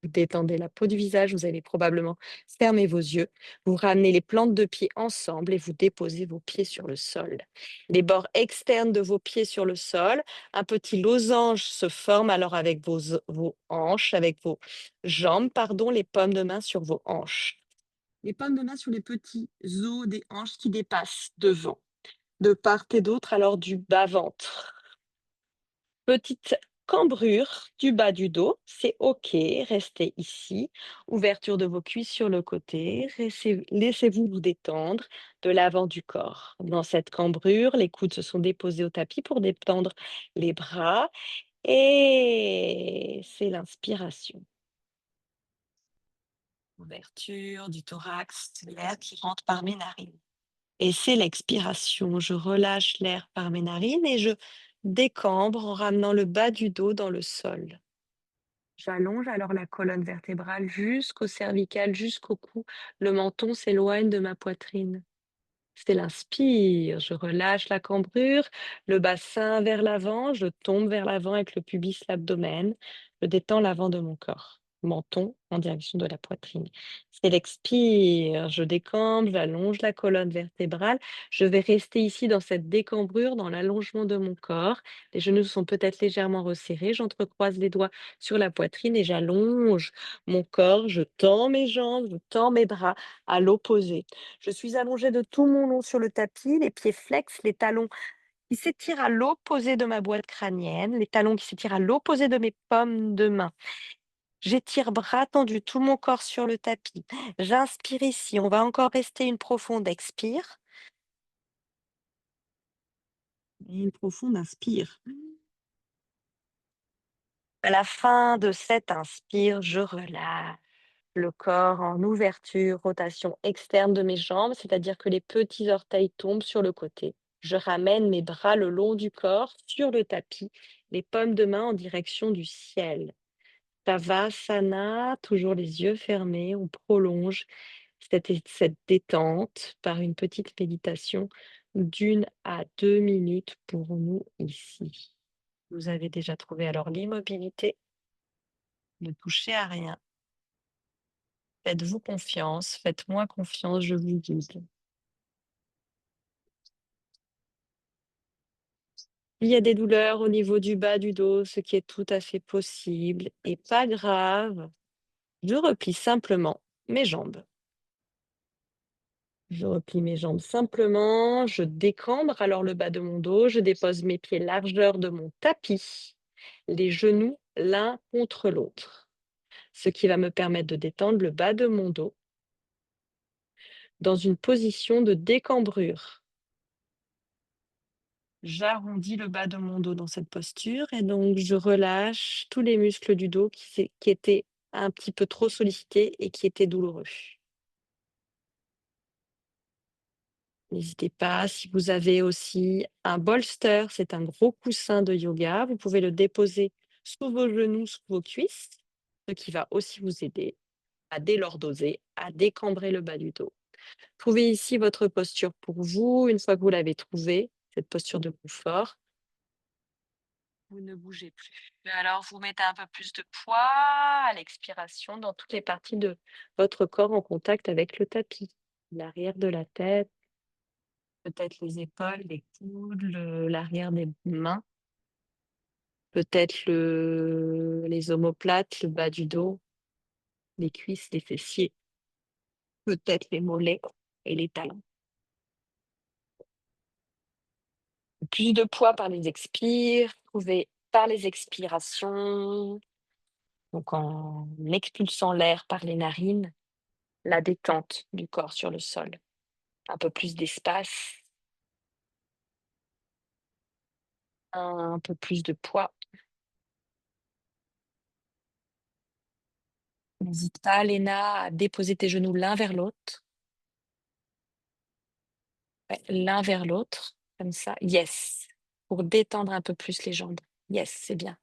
vous détendez la peau du visage, vous allez probablement fermer vos yeux, vous ramenez les plantes de pied ensemble et vous déposez vos pieds sur le sol. Les bords externes de vos pieds sur le sol, un petit losange se forme alors avec vos hanches, avec vos jambes, pardon, les paumes de main sur vos hanches. Les paumes de main sur les petits os des hanches qui dépassent devant, de part et d'autre alors du bas-ventre. Petite cambrure du bas du dos, c'est OK, restez ici. Ouverture de vos cuisses sur le côté, laissez-vous vous détendre de l'avant du corps. Dans cette cambrure, les coudes se sont déposés au tapis pour détendre les bras et c'est l'inspiration. Ouverture du thorax, l'air qui rentre par mes narines. Et c'est l'expiration. Je relâche l'air par mes narines et je décambre en ramenant le bas du dos dans le sol. J'allonge alors la colonne vertébrale jusqu'au cervical, jusqu'au cou. Le menton s'éloigne de ma poitrine. C'est l'inspire, je relâche la cambrure, le bassin vers l'avant, je tombe vers l'avant avec le pubis, l'abdomen, je détends l'avant de mon corps, menton en direction de la poitrine. C'est l'expire, je décambre, j'allonge la colonne vertébrale, je vais rester ici dans cette décambrure, dans l'allongement de mon corps. Les genoux sont peut-être légèrement resserrés, j'entrecroise les doigts sur la poitrine et j'allonge mon corps, je tends mes jambes, je tends mes bras à l'opposé. Je suis allongée de tout mon long sur le tapis, les pieds flex, les talons qui s'étirent à l'opposé de ma boîte crânienne, les talons qui s'étirent à l'opposé de mes paumes de main. J'étire bras tendus, tout mon corps sur le tapis. J'inspire ici, on va encore rester une profonde expire et une profonde inspire. À la fin de cette inspire, je relâche le corps en ouverture, rotation externe de mes jambes, c'est-à-dire que les petits orteils tombent sur le côté. Je ramène mes bras le long du corps sur le tapis, les paumes de main en direction du ciel. Savasana, toujours les yeux fermés, on prolonge cette détente par une petite méditation d'1 à 2 minutes pour nous ici. Vous avez déjà trouvé alors l'immobilité, ne touchez à rien. Faites-vous confiance, faites-moi confiance, je vous guide. Il y a des douleurs au niveau du bas du dos, ce qui est tout à fait possible et pas grave. Je replie simplement mes jambes. Je replie mes jambes simplement, je décambre alors le bas de mon dos, je dépose mes pieds largeur de mon tapis, les genoux l'un contre l'autre, ce qui va me permettre de détendre le bas de mon dos dans une position de décambrure. J'arrondis le bas de mon dos dans cette posture et donc je relâche tous les muscles du dos qui étaient un petit peu trop sollicités et qui étaient douloureux. N'hésitez pas, si vous avez aussi un bolster, c'est un gros coussin de yoga, vous pouvez le déposer sous vos genoux, sous vos cuisses, ce qui va aussi vous aider à délordoser, à décambrer le bas du dos. Trouvez ici votre posture pour vous. Une fois que vous l'avez trouvée, cette posture de confort, vous ne bougez plus. Alors, vous mettez un peu plus de poids à l'expiration dans toutes les parties de votre corps en contact avec le tapis. L'arrière de la tête, peut-être les épaules, les coudes, l'arrière des mains, peut-être les omoplates, le bas du dos, les cuisses, les fessiers, peut-être les mollets et les talons. Plus de poids par les expires, trouvez par les expirations, donc en expulsant l'air par les narines, la détente du corps sur le sol. Un peu plus d'espace, un peu plus de poids. N'hésite pas, Léna, à déposer tes genoux l'un vers l'autre. Ouais, l'un vers l'autre, comme ça. Yes. Pour détendre un peu plus les jambes. Yes, c'est bien.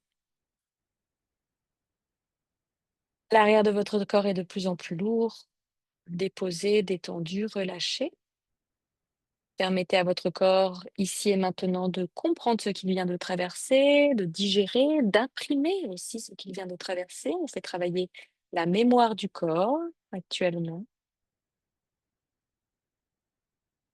L'arrière de votre corps est de plus en plus lourd. Déposé, détendu, relâché. Permettez à votre corps, ici et maintenant, de comprendre ce qu'il vient de traverser, de digérer, d'imprimer aussi ce qu'il vient de traverser. On fait travailler la mémoire du corps actuellement.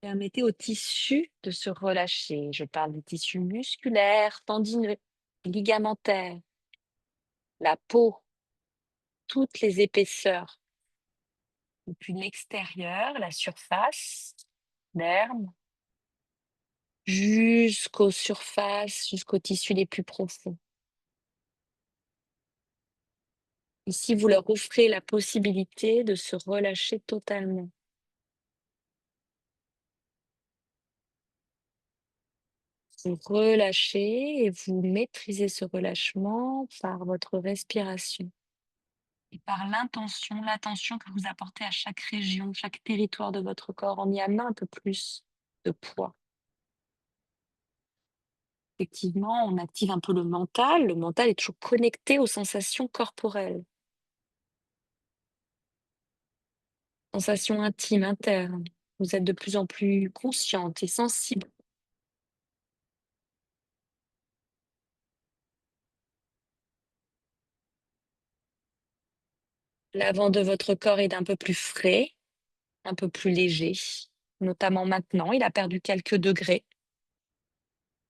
Permettez aux tissus de se relâcher. Je parle des tissus musculaires, tendineux, ligamentaires, la peau, toutes les épaisseurs, depuis l'extérieur, la surface, l'herbe, jusqu'aux surfaces, jusqu'aux tissus les plus profonds. Ici, vous leur offrez la possibilité de se relâcher totalement. Vous relâchez et vous maîtrisez ce relâchement par votre respiration et par l'attention que vous apportez à chaque région, chaque territoire de votre corps en y amenant un peu plus de poids. Effectivement, on active un peu le mental. Le mental est toujours connecté aux sensations corporelles, sensations intimes, internes. Vous êtes de plus en plus consciente et sensible. L'avant de votre corps est un peu plus frais, un peu plus léger, notamment maintenant. Il a perdu quelques degrés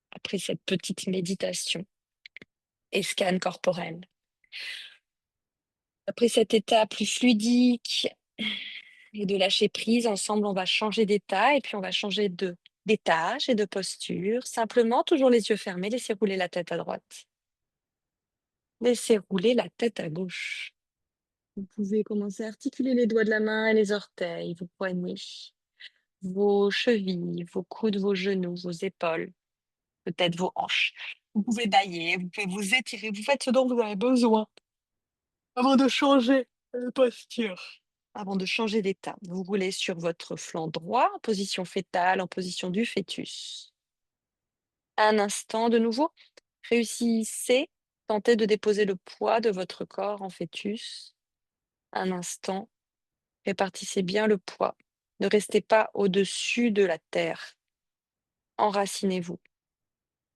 après cette petite méditation et scan corporel. Après cet état plus fluidique et de lâcher prise, ensemble, on va changer d'état et puis on va changer d'étage et de posture. Simplement, toujours les yeux fermés, laissez rouler la tête à droite. Laissez rouler la tête à gauche. Vous pouvez commencer à articuler les doigts de la main et les orteils, vos poignets, vos chevilles, vos coudes, vos genoux, vos épaules, peut-être vos hanches. Vous pouvez bailler, vous pouvez vous étirer, vous faites ce dont vous avez besoin avant de changer de posture, avant de changer d'état. Vous roulez sur votre flanc droit, en position fétale, en position du fœtus. Un instant de nouveau, réussissez, tentez de déposer le poids de votre corps en fœtus. Un instant, répartissez bien le poids. Ne restez pas au-dessus de la terre. Enracinez-vous.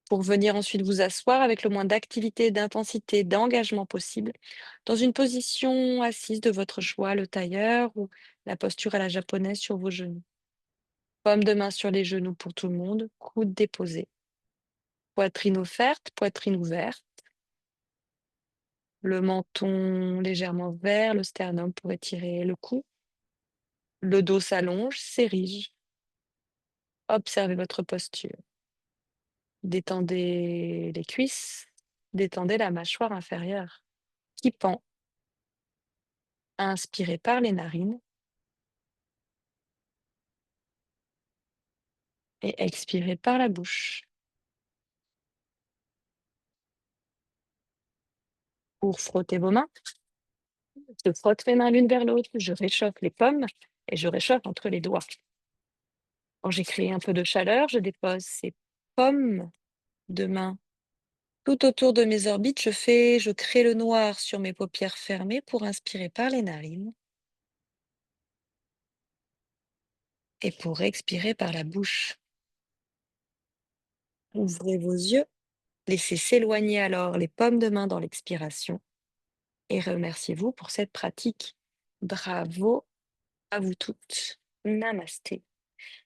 Pour venir ensuite vous asseoir avec le moins d'activité, d'intensité, d'engagement possible, dans une position assise de votre choix, le tailleur ou la posture à la japonaise sur vos genoux. Paume de main sur les genoux pour tout le monde, coude déposé. Poitrine offerte, poitrine ouverte. Le menton légèrement vert, le sternum pour étirer le cou. Le dos s'allonge, s'érige. Observez votre posture. Détendez les cuisses, détendez la mâchoire inférieure qui pend. Inspirez par les narines et expirez par la bouche. Pour frotter vos mains, je frotte mes mains l'une vers l'autre, je réchauffe les pommes et je réchauffe entre les doigts. Quand j'ai créé un peu de chaleur, je dépose ces pommes de main tout autour de mes orbites. Je crée le noir sur mes paupières fermées pour inspirer par les narines. Et pour expirer par la bouche, ouvrez vos yeux, laissez s'éloigner alors les paumes de main dans l'expiration et remerciez-vous pour cette pratique. Bravo à vous toutes. Namasté.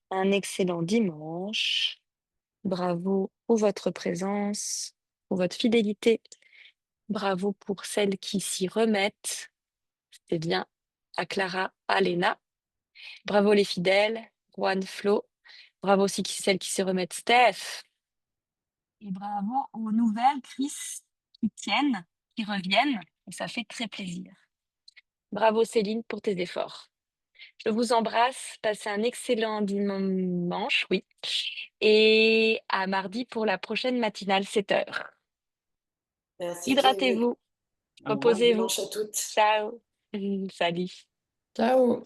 Un excellent dimanche. Bravo pour votre présence, pour votre fidélité. Bravo pour celles qui s'y remettent. C'est bien. À Clara, à Léna. Bravo les fidèles. Juan, Flo. Bravo aussi celles qui s'y remettent. Steph. Et bravo aux nouvelles, Chris, qui tiennent, qui reviennent. Et ça fait très plaisir. Bravo Céline pour tes efforts. Je vous embrasse. Passez un excellent dimanche, oui. Et à mardi pour la prochaine matinale, 7 heures.
Merci Camille.
Hydratez-vous,
Un bon
reposez-vous.
dimanche à toutes.
Ciao. Salut.
Ciao.